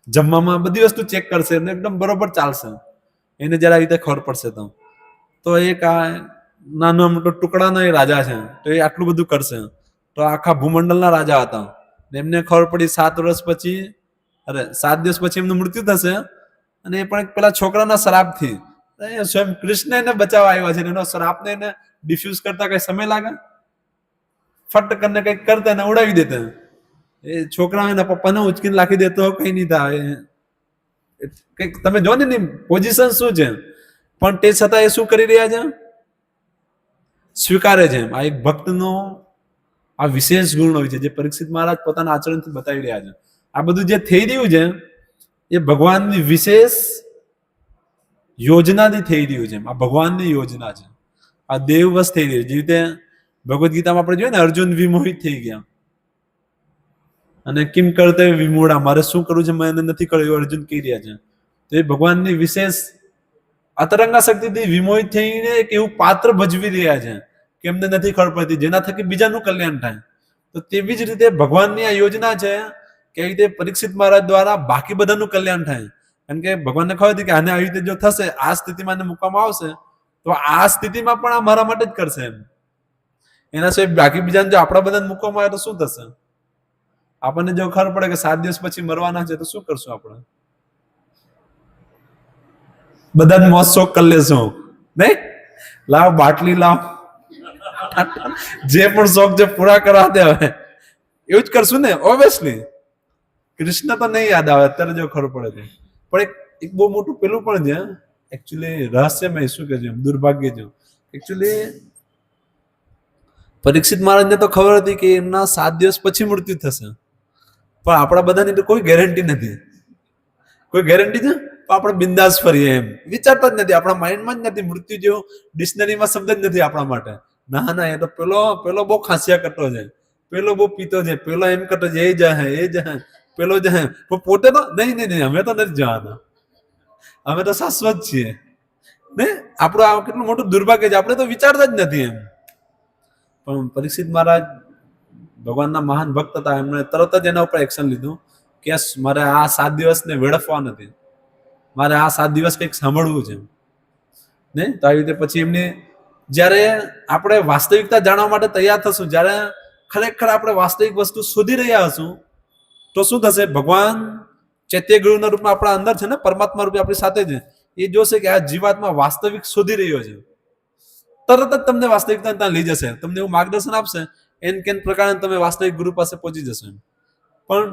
S1: જમવામાં બધી વસ્તુ ચેક કરશે અને એકદમ બરોબર ચાલશે. એને જરા રીતે ખબર પડશે તો એક આ નાનો મોટો ટુકડાનો એ રાજા છે, તો એ આટલું બધું કરશે. તો આખા ભૂમંડળના રાજા હતા, એમને ખબર પડી 7 વર્ષ પછી, 7 દિવસ પછી એમનું મૃત્યુ થશે. અને એ પણ પેલા છોકરાના શ્રાપથી સ્વયં કૃષ્ણ એને બચાવવા આવ્યા છે, એનો શ્રાપને એને ડિફ્યુઝ કરતા કઈ સમય લાગે? ફટ કરીને કઈક કરતા એને ઉડાવી દેતા. એ છોકરા એના પપ્પાને ઉચકીને લાખી દેતો, કઈ નહીં થાય. કઈક તમે જો ને પોઝિશન શું છે, પણ તે છતાં એ શું કરી રહ્યા છે? સ્વીકારે છે. આ એક ભક્તનો આ વિશેષ ગુણ હોય છે, જે પરીક્ષિત મહારાજ પોતાના આચરણથી બતાવી રહ્યા છે. આ બધું જે થઈ રહ્યું છે એ ભગવાનની વિશેષ યોજનાથી થઈ રહ્યું છે. આ ભગવાનની યોજના છે, આ દેવવશ થઈ રહ્યું છે. જે રીતે ભગવદ્ ગીતામાં આપણે જોઈએ ને, અર્જુન વિમોહિત થઈ ગયા અને કિમ કરતે વિમોડા, મારે શું કરવું છે મને નથી કર્યું, એવું અર્જુન કહી રહ્યા છે. તો એ ભગવાનની વિશેષ અતરંગા શક્તિથી વિમોહિત થઈને એક એવું પાત્ર ભજવી રહ્યા છે કે એમને નથી ખબર પડતી, જેના થકી બીજાનું કલ્યાણ થાય. તો તેવી જ રીતે ભગવાનની આ યોજના છે કે આવી રીતે પરીક્ષિત મહારાજ દ્વારા બાકી બધાનું કલ્યાણ થાય. કારણ કે ભગવાનને ખબર હતી કે આને આવી રીતે જો થશે, આ સ્થિતિમાં મૂકવામાં આવશે, તો આ સ્થિતિમાં પણ આ મારા માટે જ કરશે એમ. એના સિવાય બાકી બીજાને જો આપણા બધાને મૂકવામાં આવે તો શું થશે? આપણને જો ખબર પડે કે 7 દિવસ પછી મરવાના છે, તો શું કરશું આપણે? બધા જ મોજ શોખ કરી લેશું, નહીં? લાવ બાટલી લાવ, જે પણ શોખ છે પૂરા કરવા દે. હવે એવું જ કરશું ને, ઓબ્વિયસલી. કૃષ્ણ તો નહીં યાદ આવે અત્યારે જો ખબર પડે તો. પણ એક બહુ મોટું પેલું પણ છે એકચ્યુઅલી રહસ્યમય, શું કે છે, દુર્ભાગ્ય છે એકચ્યુઅલી. પરીક્ષિત મહારાજને તો ખબર હતી કે એમના 7 દિવસ પછી મૃત્યુ થશે, પણ આપણા બધાની તો કોઈ ગેરંટી નથી. કોઈ ગેરંટી છે? આપણે બિંદાસ ફરીએ એમ વિચારતા જ નથી, આપણા માઇન્ડમાં જ નથી. મૃત્યુ જેવો ડિક્શનરીમાં શબ્દ જ નથી આપણા માટે. ના ના, એ તો પેલો બહુ ખાંસિયા કરતો છે, પેલો બહુ પીતો છે, પેલો એમ કરતો છે, એ જાય પેલો જાય. પણ પોતે તો નહીં, અમે તો નથી જવાના, અમે તો શાશ્વત છીએ ને. આપણું આ કેટલું મોટું દુર્ભાગ્ય છે, આપણે તો વિચારતા જ નથી એમ. પણ પરીક્ષિત મહારાજ ભગવાનના મહાન ભક્ત હતા, એમણે તરત જ એના ઉપર એક્શન લીધું કે મારે આ 7 દિવસને વેડફવા નથી, મારે આ 7 દિવસ કંઈક સાંભળવું છે ને. તો આવી રીતે પછી એમની જ્યારે આપણે વાસ્તવિકતા જાણવા માટે તૈયાર થશું, જ્યારે ખરેખર આપણે વાસ્તવિક વસ્તુ શોધી રહ્યા હશું, તો શું થશે? ભગવાન ચૈત્ય ગુરુના રૂપમાં આપણા અંદર છે ને, પરમાત્મા રૂપે આપણી સાથે છે. એ જોશે કે આ જીવાત્મા વાસ્તવિક શોધી રહ્યો છે, તરત જ તમને વાસ્તવિકતા ત્યાં લઈ જશે, તમને એવું માર્ગદર્શન આપશે, એન કેન પ્રકારે તમે વાસ્તવિક ગુરુ પાસે પહોંચી જશો. પણ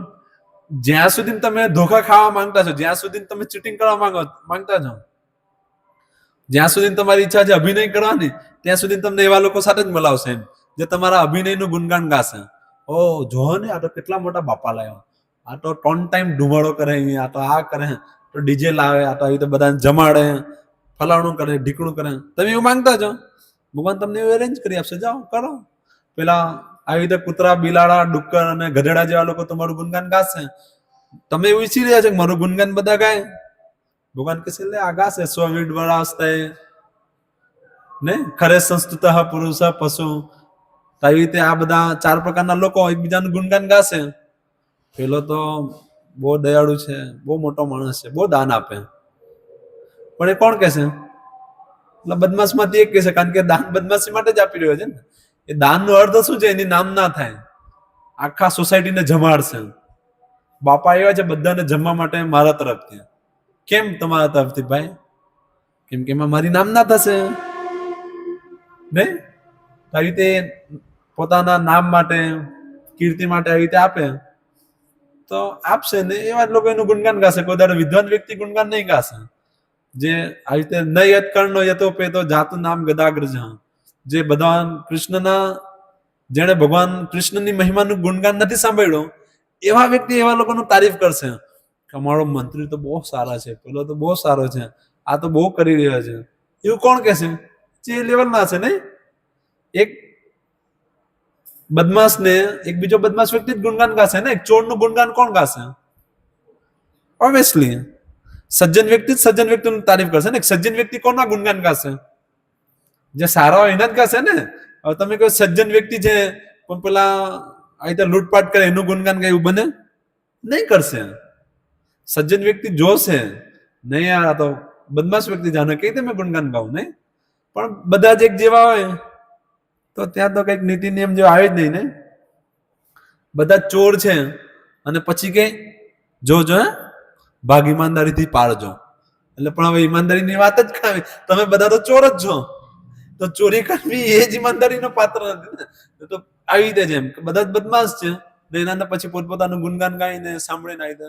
S1: જ્યાં સુધી તમે ધોખા ખાવા માંગતા છો, જ્યાં સુધી તમે ચીટિંગ કરવા માંગતા છો, જ્યાં સુધી તમારી ઈચ્છા છે અભિનય કરવાની, ત્યાં સુધી તમને એવા લોકો સાથે જ મળાવશે એમ, જે તમારા અભિનયનું ગુણગાન ગાશે. ઓ જો ને, આ તો કેટલા મોટા બાપા લાવ્યા, આ તો 3 ટાઈમ ધુમાડો કરે, આ તો આ કરે, તો ડીજે લાવે, આ તો આવી રીતે બધાને જમાડે, ફલાણું કરે, ઢીકણું કરે. તમે એવું માંગતા છો, ભગવાન તમને એવું અરેન્જ કરી આપશે, જાઓ કરો. પેલા આવી રીતે કૂતરા, બિલાડા, ડુક્કર અને ગધેડા જેવા લોકો તમારું ગુણગાન ગાશે. તમે એવું ઈચ્છી રહ્યા છો કે મારું ગુણગાન બધા ગાય? ભગવાન કહેશે લે આ ગાશે, સ્વવિડ વરાસ્તે ને ખરે સંસ્તુત પુરુષ પશુ. આવી રીતે આ બધા 4 પ્રકારના લોકો એકબીજાનું ગુણગાન ગાશે. પેલો તો બહુ દયાળુ છે, બહુ મોટો માણસ છે, બહુ દાન આપે. પણ એ કોણ કહેશે? એટલે બદમાશ માંથી એક કહેશે, કારણ કે દાન બદમાશી માટે જ આપી રહ્યો છે ને. એ દાનનો અર્થ શું છે? એની નામ ના થાય, આખા સોસાયટીને જમાડશે. બાપા આવ્યા છે બધાને જમવા માટે મારા તરફથી. કેમ તમારા તરફથી ભાઈ? કેમ કે એમાં મારી નામ ના થશે ને. તો આવી રીતે પોતાના નામ માટે, કીર્તિ માટે આવી રીતે આપે તો આપશે ને, એવા જ લોકો એનું ગુણગાન ગાશે. કોઈ દાડો વિદ્વાન વ્યક્તિ ગુણગાન નહીં ગાશે. જે આવી રીતે ન યત કર્ણો યતો પેતો જાતું નામ ગદાગ્રજ, જે ભગવાન કૃષ્ણના, જેણે ભગવાન કૃષ્ણની મહિમાનું ગુણગાન નથી સાંભળ્યું, એવા વ્યક્તિ એવા લોકોનું તારીફ કરશે કે અમારો મંત્રી તો બહુ સારા છે, પેલો તો બહુ સારો છે, આ તો બહુ કરી રહ્યા છે. એવું કોણ કહેશે? જે લેવલના છે ને. એક બદમાશ ને એક બીજો બદમાશ વ્યક્તિ જ ગુણગાન ગાશે ને. એક ચોરનું ગુણગાન કોણ ગાશે? ઓબ્વિયસલી સજ્જન વ્યક્તિ જ સજ્જન વ્યક્તિની તારીફ કરશે ને. એક સજ્જન વ્યક્તિ કોના ગુણગાન ગાશે? જે સારા હોય એના જ ગાશે ને. હવે તમે કોઈ સજ્જન વ્યક્તિ છે પણ પેલા આ રીતે લૂંટપાટ કરે એનું ગુણગાન ગાય એવું બને? નહીં કરશે. સજ્જન વ્યક્તિ જોશે નહીં, યાર આ તો બદમાશ વ્યક્તિ જાણે કઈ રીતે મેં ગુણગાન ગાવું નહીં. પણ બધા જ એક જેવા હોય તો ત્યાં તો કઈક નીતિ નિયમ જેવા આવે જ નહીં ને. બધા ચોર છે અને પછી કે જોજો ભાગ ઈમાનદારીથી પાડજો. એટલે પણ હવે ઈમાનદારીની વાત જ કાંઈ, તમે બધા તો ચોર જ છો, તો ચોરી કરવી એ જ ઈમાનદારીનો પાત્ર નથી ને. તો આવી રીતે જેમ બધા જ બદમાશ છે ને, એના પછી પોતપોતાનું ગુણગાન ગાઈને સાંભળીને આવી રીતે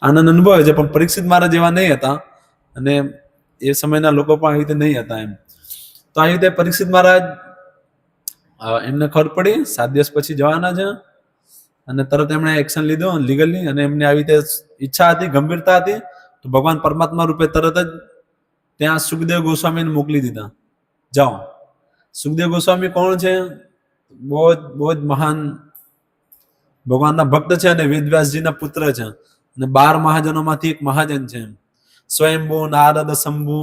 S1: આનંદ અનુભવે છે. પણ પરીક્ષિત મહારાજ જેવા નહીં હતા અને એ સમયના લોકો પણ આવી રીતે નહીં હતા એમ. તો આવી રીતે પરીક્ષિત મહારાજ એમને ખબર પડી 7 દિવસ પછી જવાના છે અને તરત એમણે એક્શન લીધું લીગલી. અને એમને આવી રીતે ઈચ્છા હતી, ગંભીરતા હતી, તો ભગવાન પરમાત્મા રૂપે તરત જ ત્યાં સુખદેવ ગોસ્વામીને મોકલી દીધા. જાઓ. સુખદેવ ગોસ્વામી કોણ છે? બહુ જ મહાન ભગવાનના ભક્ત છે અને વેદવ્યાસજીના પુત્ર છે અને 12 મહાજનોમાંથી એક મહાજન છે. સ્વયંભુ, નારદ, શંભુ,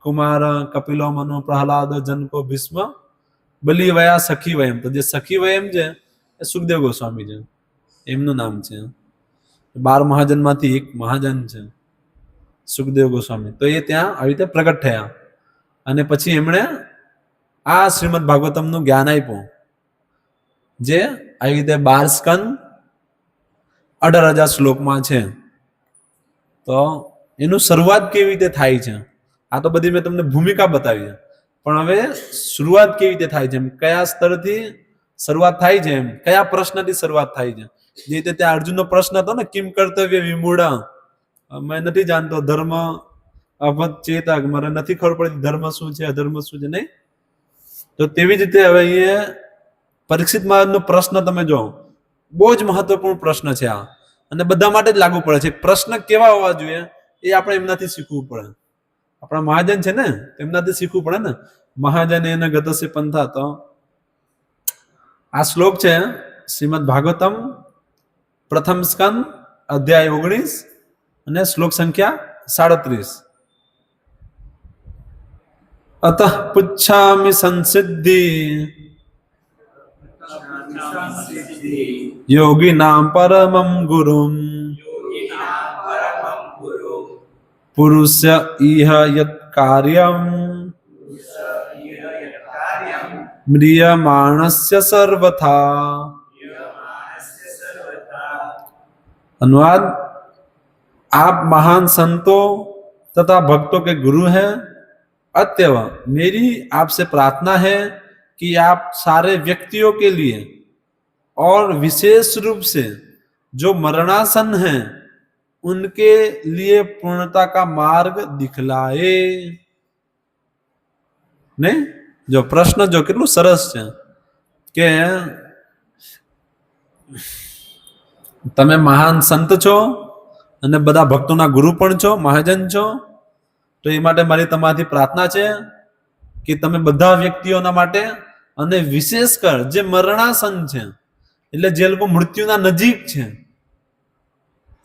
S1: કુમાર, કપિલો, મનુ, પ્રહલાદ, જનકો, ભીષ્મ, બલી વયા, સખી વયમ. તો જે સખી વયમ છે એ સુખદેવ ગોસ્વામી છે, એમનું નામ છે. 12 મહાજનમાંથી એક મહાજન છે સુખદેવ ગોસ્વામી. તો એ ત્યાં આવી રીતે પ્રગટ થયા અને પછી એમણે આ શ્રીમદ ભાગવતમનું જ્ઞાન આપ્યું, જે આવી રીતે 12 સ્કંદ 18,000 શ્લોકમાં છે. તો એનું શરૂઆત કેવી રીતે થાય છે, આ તો બધી મેં તમને ભૂમિકા બતાવી, પણ હવે શરૂઆત કેવી રીતે થાય છે, કયા સ્તરથી શરૂઆત થાય છે, એમ કયા પ્રશ્નથી શરૂઆત થાય છે. જે રીતે ત્યાં અર્જુનનો પ્રશ્ન હતો ને, કિમ કર્તવ્ય વિમૂઢ, મેં નથી જાણતો ધર્મ અવચેતક, મારે નથી ખબર પડતી ધર્મ શું છે અધર્મ શું છે, નહીં. તો તેવી જ રીતે હવે અહીંયા પરીક્ષિત મહારાજનો પ્રશ્ન તમે જો, બહુ જ મહત્વપૂર્ણ પ્રશ્ન છે આ, અને બધા માટે જ લાગુ પડે છે. પ્રશ્ન કેવા હોવા જોઈએ એ આપણે એમનાથી શીખવું પડે. આપણા મહાજન છે ને, એમનાથી શીખવું પડે ને. મહાજન એને ગતસે પંથા. તો આ શ્લોક છે શ્રીમદ ભાગવતમ પ્રથમ સ્કંદ અધ્યાય 19 અને શ્લોક સંખ્યા 37. અતઃ પુચ્છામિ સંસિદ્ધિ યોગિનાં પરમં ગુરુમ પુરુષય ઇહ યત કાર્યમ म्रियमाणस्य सर्वथा. अनुवाद: आप महान संतों तथा भक्तों के गुरु हैं, अतएव मेरी आपसे प्रार्थना है कि आप सारे व्यक्तियों के लिए और विशेष रूप से जो मरणासन हैं उनके लिए पूर्णता का मार्ग दिखलाए. नहीं, जो प्रश्न जो કેટલું સરસ છે કે તમે મહાન સંત છો અને બધા ભક્તોના ગુરુ પણ છો, મહાજન છો. તો એ માટે મારી તમારાથી પ્રાર્થના છે કે તમે બધા વ્યક્તિઓના માટે અને વિશેષ કર જે મરણાસન છે, એટલે જે લોકો મૃત્યુના નજીક છે,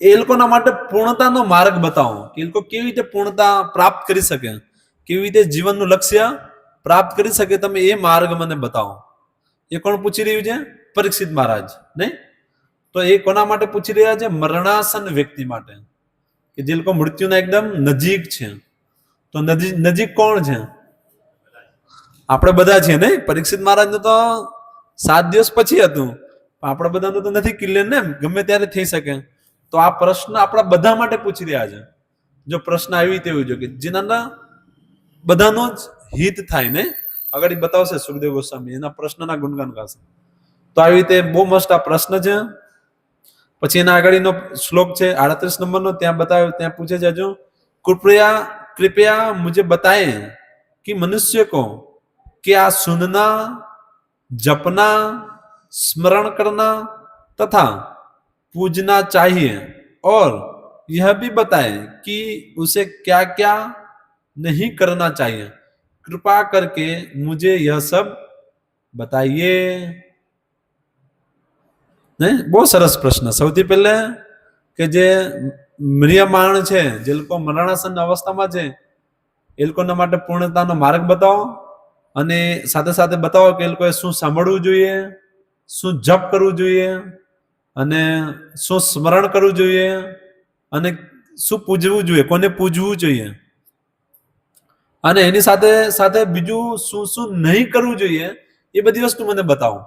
S1: એ લોકોના માટે પૂર્ણતાનો માર્ગ બતાવો કે એ લોકો કેવી રીતે પૂર્ણતા પ્રાપ્ત કરી શકે, કેવી રીતે જીવનનું લક્ષ્ય પ્રાપ્ત કરી શકે. તમે એ માર્ગ મને બતાવો. એ કોણ પૂછી રહ્યું છે? પરીક્ષિત મહારાજ. નહીં, તો એ કોના માટે પૂછી રહ્યા છે? મરણાસન વ્યક્તિ માટે, કે જે લોકો મૃત્યુના એકદમ નજીક છે. તો નજીક કોણ છે? આપણે બધા છીએ. નહીં, પરીક્ષિત મહારાજનું તો 7 દિવસ પછી હતું, આપણે બધાનું તો નથી ક્લિયર ને, ગમે ત્યારે થઈ શકે. તો આ પ્રશ્ન આપણા બધા માટે પૂછી રહ્યા છે. જો પ્રશ્ન આવી તેવું જો કે જેના બધાનો જ હિત થાય ને, આગળ બતાવશે સુખદેવ ગોસ્વામી, એના પ્રશ્નના ગુણગાન ગાશે. તો આવી રીતે બહુ મસ્ત આ પ્રશ્ન છે. પછી એના આગળનો શ્લોક છે 38 નંબરનો, ત્યાં બતાવ્યો, ત્યાં પૂછે છે હજુ, कृपया कृपया मुझे बताएं कि मनुष्य को क्या सुनना, जपना, स्मरण करना तथा पूजना चाहिए, और यह भी बताएं कि उसे क्या क्या नहीं करना चाहिए. कृपा करके मुझे यह सब बताइए. नहीं, બહુ સરસ પ્રશ્ન. સૌથી પહેલા કે જે મ્રિયમાણ છે, જે લોકો મરણાસન અવસ્થામાં છે, એ લોકોના માટે પૂર્ણતાનો માર્ગ બતાવો, અને સાથે સાથે બતાવો કે એ લોકોએ શું સાંભળવું જોઈએ, શું જપ કરવું જોઈએ, અને શું સ્મરણ કરવું જોઈએ, અને શું પૂજવું જોઈએ, કોને પૂજવું જોઈએ, અને એની સાથે સાથે બીજું શું શું નહીં કરવું જોઈએ, એ બધી વસ્તુ મને બતાવો.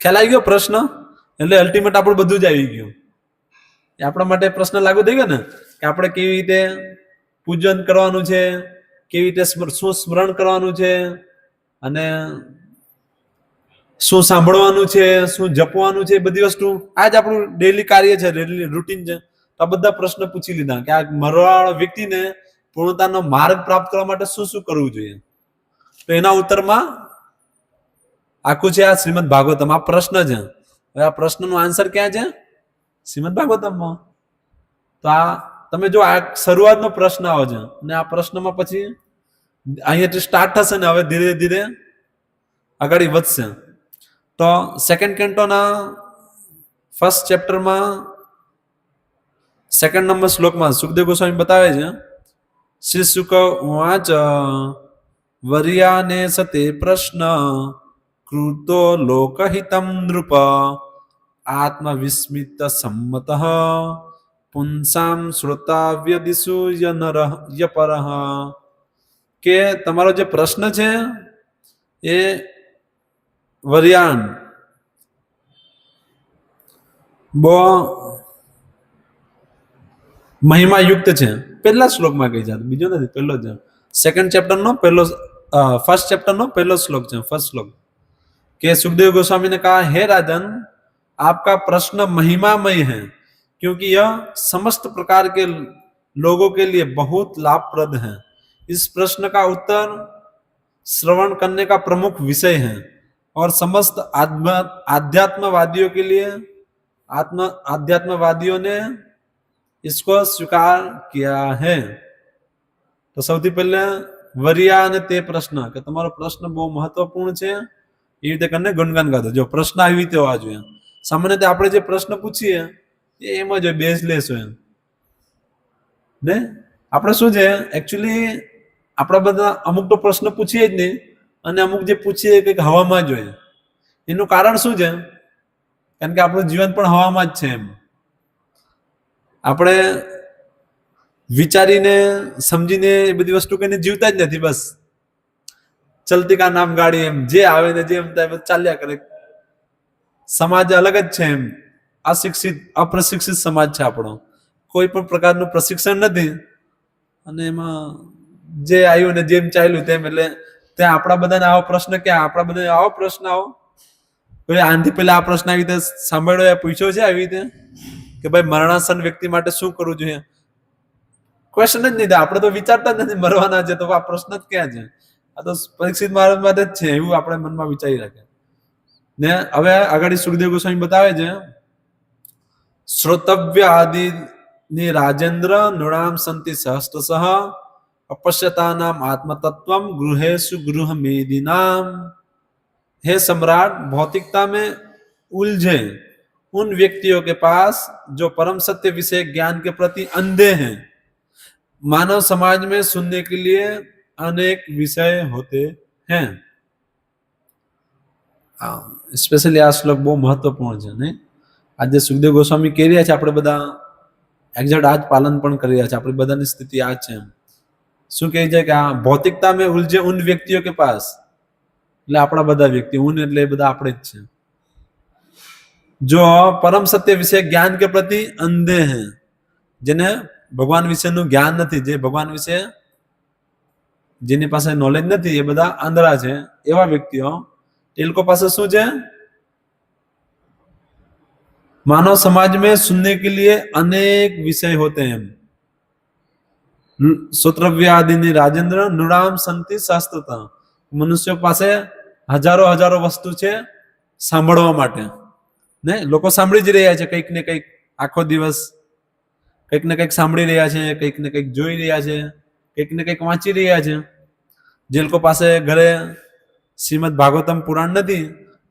S1: ખ્યાલ આવી ગયો પ્રશ્ન? એટલે અલ્ટિમેટ આપણું બધું જ આવી ગયું. એ આપણા માટે પ્રશ્ન લાગુ થઈ ગયો ને, કે આપણે કેવી રીતે પૂજન કરવાનું છે, કેવી રીતે શું સ્મરણ કરવાનું છે, અને શું સાંભળવાનું છે, શું જપવાનું છે, એ બધી વસ્તુ આ જ આપણું ડેલી કાર્ય છે, ડેલી રૂટીન છે. આ બધા પ્રશ્ન પૂછી લીધા કે આ મરવાળા વ્યક્તિને પૂર્ણતાનો માર્ગ પ્રાપ્ત કરવા માટે શું શું કરવું જોઈએ. તો એના ઉત્તરમાં આખું છે આ શ્રીમદ ભાગવતમ. આ પ્રશ્ન છે. હવે આ પ્રશ્નનો આન્સર ક્યાં છે? શ્રીમદ ભાગવતમમાં. તો આ તમે જો આ શરૂઆતનો પ્રશ્ન આવે છે, અને આ પ્રશ્નમાં પછી અહીંયાથી સ્ટાર્ટ થશે ને, હવે ધીરે ધીરે આગળ વધશે. તો સેકન્ડ કેન્ટોના ફર્સ્ટ ચેપ્ટરમાં 2nd નંબર શ્લોકમાં સુખદેવ ગોસ્વામી બતાવે છે, શ્રી શુક વાચ વર્યાને સતે પ્રશ્ન કૃતો લોકહિતમ નૃપ આત્મવિસ્મિત સંમત પુંસામ શ્રોતાવ્ય દિશુ યપરઃ. કે તમારો જે પ્રશ્ન છે એ વર્યાન બહુ મહિમાયુક્ત છે. પહેલા શ્લોકમાં કહી જાય, બીજો નથી, પહેલો જ. 2nd ચેપ્ટરનો પહેલો, ફર્સ્ટ ચેપ્ટરનો પહેલો શ્લોક છે, ફર્સ્ટ શ્લોક. कि सुखदेव गोस्वामी ने कहा, हे राजन, आपका प्रश्न महिमामय है, क्योंकि यह समस्त प्रकार के लोगों के लिए बहुत लाभप्रद है. इस प्रश्न का उत्तर श्रवण करने का प्रमुख विषय है, और समस्त आध्यात्मवादियों के लिए आध्यात्मवादियों ने इसको स्वीकार किया है. तो સૌથી પહેલા વરિયા અને તે પ્રશ્ન, કે તમારો પ્રશ્ન બહુ મહત્વપૂર્ણ છે, એ રીતે કરીને ગુણગાન ગાતો. જો પ્રશ્ન આવી રીતે હોવા જોઈએ. સામાન્ય આપણે જે પ્રશ્ન પૂછીએ એમ જ હોય, બેઝલેસ હોય ને. આપણે શું છે, એકચ્યુઅલી આપણા બધા અમુક તો પ્રશ્ન પૂછીએ જ નહીં, અને અમુક જે પૂછીએ કંઈક હવામાં જ હોય. એનું કારણ શું છે? કારણ કે આપણું જીવન પણ હવામાં જ છે. એમ આપણે વિચારીને સમજીને એ બધી વસ્તુ કહીને જીવતા જ નથી. બસ ચલતી કા નામ ગાડી, એમ જે આવે ને જે એમ થાય ચાલ્યા કરે. સમાજ અલગ જ છે. એમ અશિક્ષિત, અપ્રશિક્ષિત સમાજ છે આપણો. કોઈ પણ પ્રકારનું પ્રશિક્ષણ નથી, અને એમાં જે આવ્યું ને જેમ ચાલ્યું તેમ. એટલે ત્યાં આપણા બધાને આવો પ્રશ્ન ક્યાં? આપણા બધા આવો પ્રશ્ન આવો કોઈ આનાથી પહેલા આ પ્રશ્ન આવી રીતે સાંભળ્યો, પૂછ્યો છે આવી રીતે કે ભાઈ મરણાસન વ્યક્તિ માટે શું કરવું જોઈએ? ક્વેશ્ચન જ નહીં. આપણે તો વિચારતા જ નથી મરવાના છે, તો આ પ્રશ્ન જ ક્યાં છે? આ તો પરીક્ષિત મહારાજ માટે જ છે, એવું આપણે મનમાં વિચારી રાખીએ ને. હવે આગળ સુખદેવ ગોસ્વામી બતાવે છે, શ્રોતવ્ય આદિ ની રાજેન્દ્ર નૃણામ સંતિ સહસ્ત્રસઃ अपश्यतानाम आत्मतत्वम गृहेषु गृह मेदिनाम. हे सम्राट, भौतिकता में उलझे उन व्यक्तियों के पास जो परम सत्य विषय ज्ञान के प्रति अंधे हैं, मानव समाज में सुनने के लिए अनेक विषय होते हैं. स्पेशली આ શ્લોક બહુ મહત્વપૂર્ણ છે ને. આજે સુખદેવ ગોસ્વામી કહી રહ્યા છે, આપણે બધા એક્ઝેક્ટ આ જ પાલન પણ કરી રહ્યા છે. આપણી બધાની સ્થિતિ આ છે. શું કહે છે કે આ ભૌતિકતા મેં ઉલझे उन व्यक्तियों के पास, એટલે આપણા બધા વ્યક્તિ, ઉન એટલે એ બધા આપણે જ છે, જો પરમ સત્ય વિશે જ્ઞાન કે પ્રતિ અંધે हैं, જેને ભગવાન વિશેનું જ્ઞાન નથી, જે ભગવાન વિશે જેની પાસે નોલેજ નથી એ બધા આંધળા છે, એવા વ્યક્તિઓ એ લોકો પાસે શું છે? मानव समाज में सुनने के लिए अनेक विषय होते हैं। श्रोत्रव्य आदि राजेंद्र नुराम संति शास्त्रता मनुष्य પાસે હજારો હજારો વસ્તુ છે સાંભળવા માટે, ને લોકો સાંભળી જ રહ્યા છે કંઈક ને કંઈક, આખો દિવસ કંઈક ને કંઈક સાંભળી રહ્યા છે, કંઈક ને કંઈક જોઈ રહ્યા છે, કંઈક ને કંઈક વાંચી રહ્યા છે. જે લોકો પાસે ઘરે શ્રીમદ ભાગવતમ પુરાણ નથી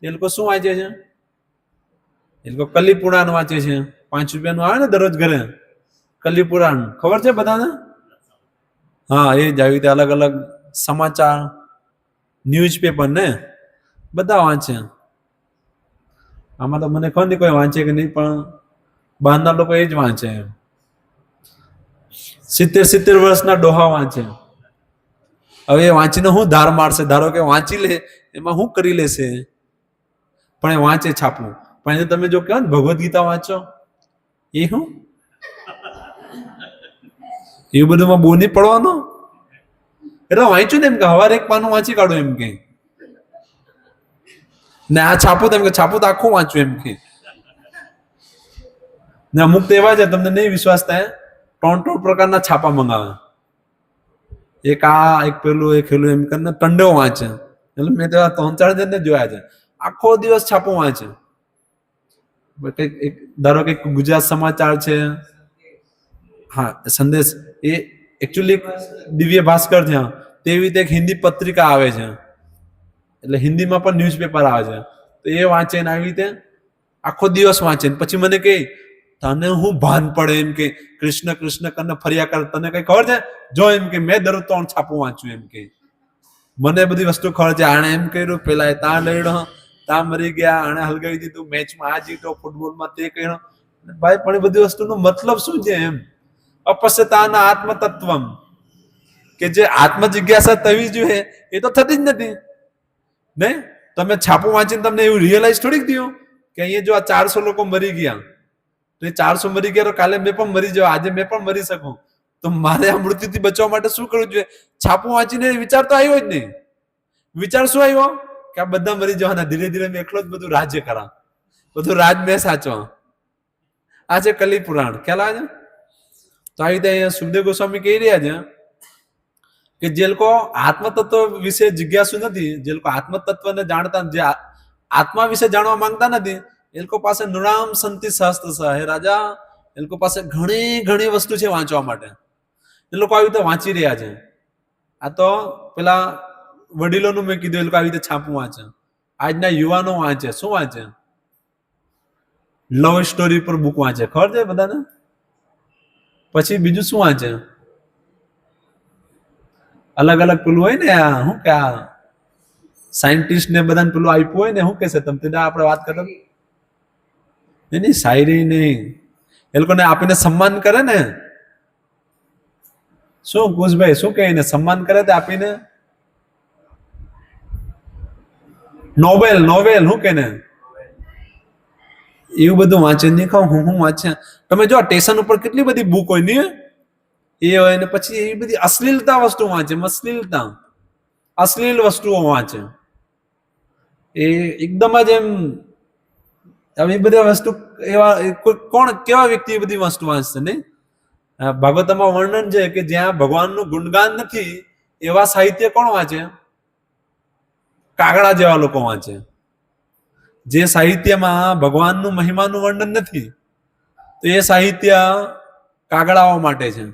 S1: એ લોકો શું વાંચે છે? એ લોકો કલી પુરાણ વાંચે છે. 5 રૂપિયાનું આવે ને દરરોજ ઘરે કલી પુરાણ, ખબર છે બધાને? હા, એ જ આવી રીતે અલગ અલગ સમાચાર, ન્યૂઝપેપર ને બધા વાંચે. આમાં તો મને ખબર નહીં કોઈ વાંચે કે નહીં, પણ બહારના લોકો એ જ વાંચે. 70 વર્ષના ડોહા વાંચે. હવે એ વાંચીને હું ધાર મારશે? ધારો કે વાંચી લે, એમાં હું કરી લેશે? પણ એ વાંચે છાપવું. પણ એને તમે જો કહો ને ભગવદ્ ગીતા વાંચો, એ હું એવું બધુંમાં બહુ નહીં પડવાનો. એટલે વાંચ્યું ને એમ કે હવારે એક પાનું વાંચી કાઢો એમ કે, ને આ છાપું તેમ કે છાપું તો આખું વાંચ્યું એમ કે. ને અમુક તો એવા છે તમને નહીં વિશ્વાસ થાય, 3 પ્રકારના છાપા મંગાવે. એક આ, એક પેલું, એક પેલું એમ કરીને ટંડો વાંચે. એટલે મેં તો 3-4 જણને જોયા છે આખો દિવસ છાપું વાંચે. ધારો કે ગુજરાત સમાચાર છે, હા સંદેશ, એ એકચ્યુઅલી દિવ્ય ભાસ્કર છે, તેવી રીતે એક હિન્દી પત્રિકા આવે છે, એટલે હિન્દીમાં પણ ન્યૂઝપેપર આવે છે, તો એ વાંચે ને આવી રીતે આખો દિવસ વાંચે. પછી મને કહે તને હું ભાન પડે એમ કે કૃષ્ણ કૃષ્ણ કરીને ફર્યા કર, તને કઈ ખબર છે? જો એમ કે મેં દરરોજ 3 છાપું વાંચું એમ કે, મને બધી વસ્તુ ખબર છે. આણે એમ કર્યું, પેલા ત્યાં લડ્યો, ત્યાં મરી ગયા, આણે હલગાવી દીધું, મેચમાં આ જીતો, ફૂટબોલમાં તે કર્યો. ભાઈ પણ એ બધી વસ્તુનો મતલબ શું છે? એમ અપશ્યતાના આત્મતત્વમ, કે જે આત્મ જિજ્ઞાસા થવી જોઈએ એ તો થતી જ નથી ને. તમે છાપું વાંચીને તમને એવું રિયલાઇઝ થોડીક થયું કે અહીંયા જો આ 400 લોકો મરી ગયા, તો એ 400 મરી ગયા તો કાલે મેં પણ મરી જાઉં, આજે મેં પણ મરી શકું, તો મારે આ મૃત્યુથી બચવા માટે શું કરવું જોઈએ? છાપું વાંચીને વિચાર તો આવ્યો જ નહીં. વિચાર શું આવ્યો? કે આ બધા મરી જવાના, ધીરે ધીરે મેં એકલો જ બધું રાજ્ય કરા, બધું રાજ મેં સાચવા. આ છે કલી પુરાણ. ખ્યાલ આવે છે? તો આવી રીતે અહીંયા સુખદેવ ગોસ્વામી કહી રહ્યા છે કે જે લોકો આત્મતત્વ વિશે જિજ્ઞાસુ નથી, જે લોકો આત્મતત્વને જાણતા, જે આત્મા વિશે જાણવા માંગતા નથી, એ લોકો પાસે નૃણામ સંતિ શાસ્ત્ર હે રાજા. એ લોકો પાસે ઘણી ઘણી વસ્તુ છે વાંચવા માટે. એ લોકો આવી રીતે વાંચી રહ્યા છે. આ તો પેલા વડીલોનું મેં કીધું, એ લોકો આવી રીતે છાપું વાંચે. આજના યુવાનો વાંચે. શું વાંચે? લવ સ્ટોરી પર બુક વાંચે, ખબર છે બધાને? પછી બીજું શું વાંચે? અલગ અલગ પેલું હોય ને, શું કે આ સાયન્ટિસ્ટ ને બધાને પેલું આપ્યું હોય ને, શું કે છે તમે આપણે વાત કરતા એની શાયરી નહીં, એ લોકોને આપીને સન્માન કરે ને. શું કુશભાઈ શું કહે ને સન્માન કરે તે આપીને? નોબેલ, નોવેલ શું કે ને, એવું બધું વાંચે. નહીં કહું હું વાંચે. તમે જો સ્ટેશન ઉપર કેટલી બધી બુક હોય ને, એ હોય ને પછી એ બધી અશ્લીલતા વસ્તુ વાંચે, અશ્લીલતા, અશ્લીલ વસ્તુઓ વાંચે. એ એકદમ જ એમ એ બધી વસ્તુ એવા કોણ કેવા વ્યક્તિ એ બધી વસ્તુ વાંચશે નહીં? ભાગવતમાં વર્ણન છે કે જ્યાં ભગવાનનું ગુણગાન નથી એવા સાહિત્ય કોણ વાંચે? કાગડા જેવા લોકો વાંચે. જે સાહિત્યમાં ભગવાનનું મહિમાનું વર્ણન નથી, તો એ સાહિત્ય કાગડાઓ માટે છે,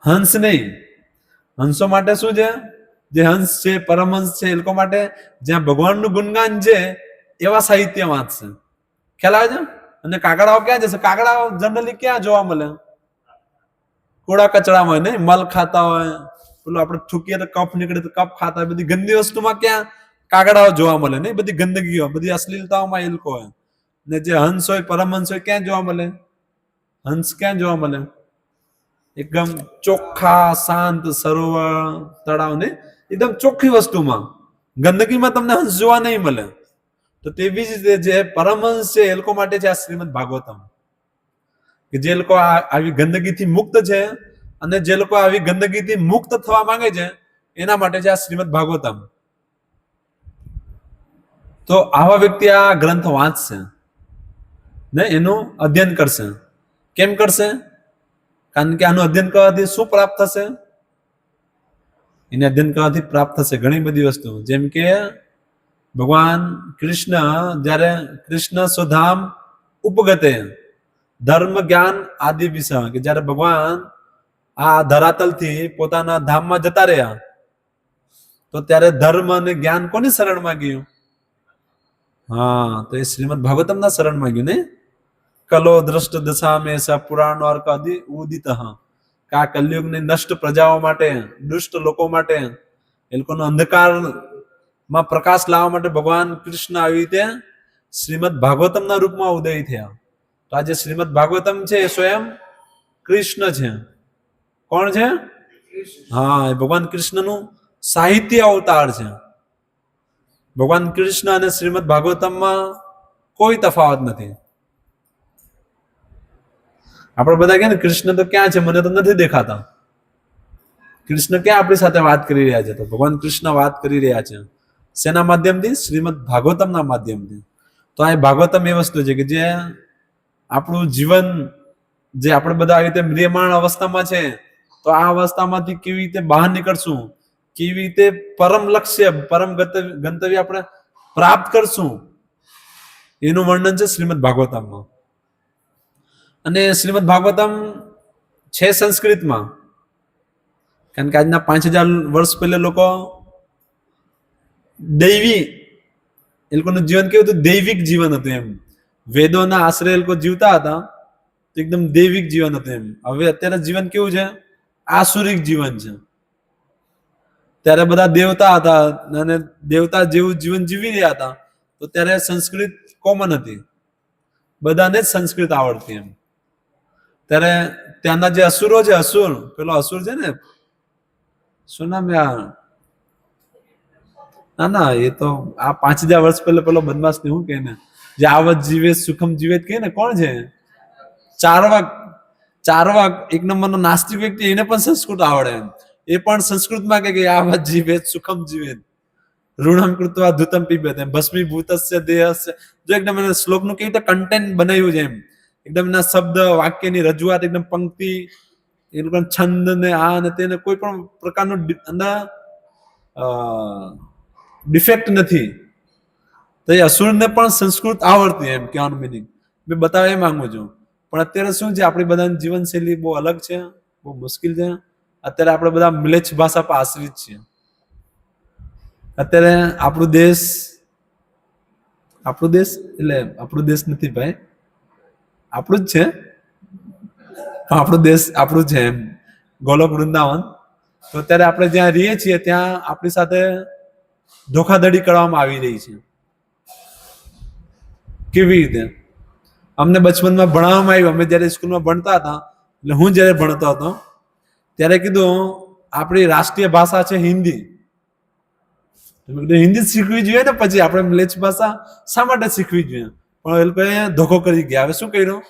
S1: હંસ નહીં. હંસો માટે શું છે? જે હંસ છે, પરમહંસ છે, એ લોકો માટે જ્યાં ભગવાનનું ગુણગાન છે એવા સાહિત્ય વાંચશે. ખ્યાલ આવે છે? અને કાગડાઓ ક્યાં જશે? કાગડાઓ જનરલી ક્યાં જોવા મળે? કુડા કચરામાં, નહીં મલ ખાતા હોય, પેલું આપણે થૂકીએ તો કફ નીકળે તો કફ ખાતા હોય, બધી ગંદી વસ્તુમાં ક્યાં કાગડાઓ જોવા મળે? નહીં બધી ગંદગીઓ, બધી અશ્લીલતાઓમાં એ લોકો હોય. ને જે હંસ હોય, પરમહંસ હોય, ક્યાં જોવા મળે? હંસ ક્યાં જોવા મળે? એકદમ ચોખ્ખા શાંત સરોવર, તળાવ, ને એકદમ ચોખ્ખી વસ્તુમાં, ગંદકીમાં તમને હંસ જોવા નહીં મળે. તો તેવી જ રીતે જે પરમહંસ છે એ લોકો માટે છે આ શ્રીમદ ભાગવતમ, કે જે લોકો આવી ગંદકીથી મુક્ત છે અને જે લોકો આવી ગંદકીથી મુક્ત થવા માંગે છે એના માટે છે આ શ્રીમદ ભાગવતમ. તો આવા વ્યક્તિ આ ગ્રંથ વાંચશે ને એનું અધ્યયન કરશે. કેમ કરશે? કારણ કે આનું અધ્યયન કરવાથી શું પ્રાપ્ત થશે? એને અધ્યયન કરવાથી પ્રાપ્ત થશે ઘણી બધી વસ્તુ. જેમ કે ભગવાન કૃષ્ણ જ્યારે કૃષ્ણ સ્વધામ ઉપગતે ધર્મ જ્ઞાન આદિ વિષય, કે જ્યારે ભગવાન આ ધરાતલથી પોતાના ધામમાં જતા રહ્યા તો ત્યારે ધર્મ અને જ્ઞાન કોની શરણમાં ગયું? હા, તો એ શ્રીમદ ભાગવતમના શરણમાં ગયું ને. કલો દ્રષ્ટ દશા મેં સ પુરાણ અર્ક આદિ ઉદિત. કે આ કલયુગની નષ્ટ પ્રજાઓ માટે, દુષ્ટ લોકો માટે, એ લોકોનો અંધકારમાં પ્રકાશ લાવવા માટે ભગવાન કૃષ્ણ આવી રીતે શ્રીમદ ભાગવતમના રૂપમાં ઉદય થયા. તો આજે શ્રીમદ ભાગવતમ છે એ સ્વયં કૃષ્ણ છે. કોણ છે? હા, એ ભગવાન કૃષ્ણનું સાહિત્ય અવતાર છે. ભગવાન કૃષ્ણ અને શ્રીમદ ભાગવતમમાં કોઈ તફાવત નથી. આપણે બધા કહે ને કૃષ્ણ તો ક્યાં છે, મને તો નથી દેખાતા. કૃષ્ણ ક્યાં આપણી સાથે વાત કરી રહ્યા છે? તો ભગવાન કૃષ્ણ વાત કરી રહ્યા છે. શેના માધ્યમથી? શ્રીમદ ભાગવતમના માધ્યમથી. તો આ ભાગવતમ એ વસ્તુ છે કે જે આપણું જીવન, જે આપણે બધા આવી રીતે મ્રિયમાણ અવસ્થામાં છે, તો આ અવસ્થામાંથી કેવી રીતે બહાર નીકળશું, કેવી રીતે પરમ લક્ષ્ય, પરમ ગંતવ્ય આપણે પ્રાપ્ત કરશું, એનું વર્ણન છે શ્રીમદ ભાગવતમમાં. અને શ્રીમદ ભાગવતમ છે સંસ્કૃતમાં. કારણ કે આજના 5000 વર્ષ પહેલા લોકો દૈવી, એ લોકોનું જીવન કેવું હતું? દૈવિક જીવન હતું. એમ વેદોના આશ્રય એ લોકો જીવતા હતા તો એકદમ દૈવિક જીવન હતું. એમ હવે અત્યારે જીવન કેવું છે? આસુરિક જીવન છે. ત્યારે બધા દેવતા હતા અને દેવતા જેવું જીવન જીવી રહ્યા હતા. તો ત્યારે સંસ્કૃત કોમન હતી, બધાને જ સંસ્કૃત આવડતી. એમ ત્યારે ત્યાંના જે અસુરો છે, પેલો અસુર છે ને, શું નામ? ના, એ તો આ 5000 વર્ષ પહેલા પેલો બદમાશ ને શું કહે ને, જે આવત જીવે સુખમ જીવે કહે ને, કોણ છે? ચારવાક એક નંબરનો નાસ્તિક વ્યક્તિ, એને પણ સંસ્કૃત આવડે. એમ એ પણ સંસ્કૃતમાં કે આવત જીવે સુખમ જીવે ઋણમ કૃત્વા ધૂતમ પીબેત, એમ ભસ્મીભૂતસ્ય દેહસ્ય. જો એકદમ એને શ્લોકનું કેવી રીતે કન્ટેન્ટ બનાવ્યું છે, એમ એકદમ એના શબ્દ વાક્યની રજૂઆત એકદમ પંક્તિ, એ લોકો છંદ ને આ ને તેને કોઈ પણ પ્રકારનું ડિફેક્ટ નથી. તો એ અસુરને પણ સંસ્કૃત આવડતી, એમ કહેવાનું મિનિંગ મેં બતાવવા માંગુ છું. પણ અત્યારે શું છે, આપણી બધાની જીવનશૈલી બહુ અલગ છે, બહુ મુશ્કેલ છે. અત્યારે આપણે બધા મ્લેચ્છ ભાષા પર આશ્રિત છીએ. અત્યારે આપણો દેશ એટલે આપણો દેશ નથી ભાઈ, આપણું જ છે. આપણો દેશ આપણું છે, એમ ગોલોક વૃંદાવન. તો અત્યારે આપણે જ્યાં રહીએ છીએ ત્યાં આપણી સાથે ધોખાધડી કરવામાં આવી રહી છે. કેવી રીતે? અમને બચપનમાં ભણાવવામાં આવ્યું. અમે જયારે સ્કૂલમાં ભણતા હતા, એટલે હું જયારે ભણતો હતો ત્યારે કીધું આપણી રાષ્ટ્રીય ભાષા છે હિન્દી. હિન્દી શીખવી જોઈએ ને, પછી આપણે મ્લેચ્છ ભાષા શા માટે શીખવી જોઈએ? પણ એ લોકોએ ધોખો કરી ગયા. હવે શું કર્યું?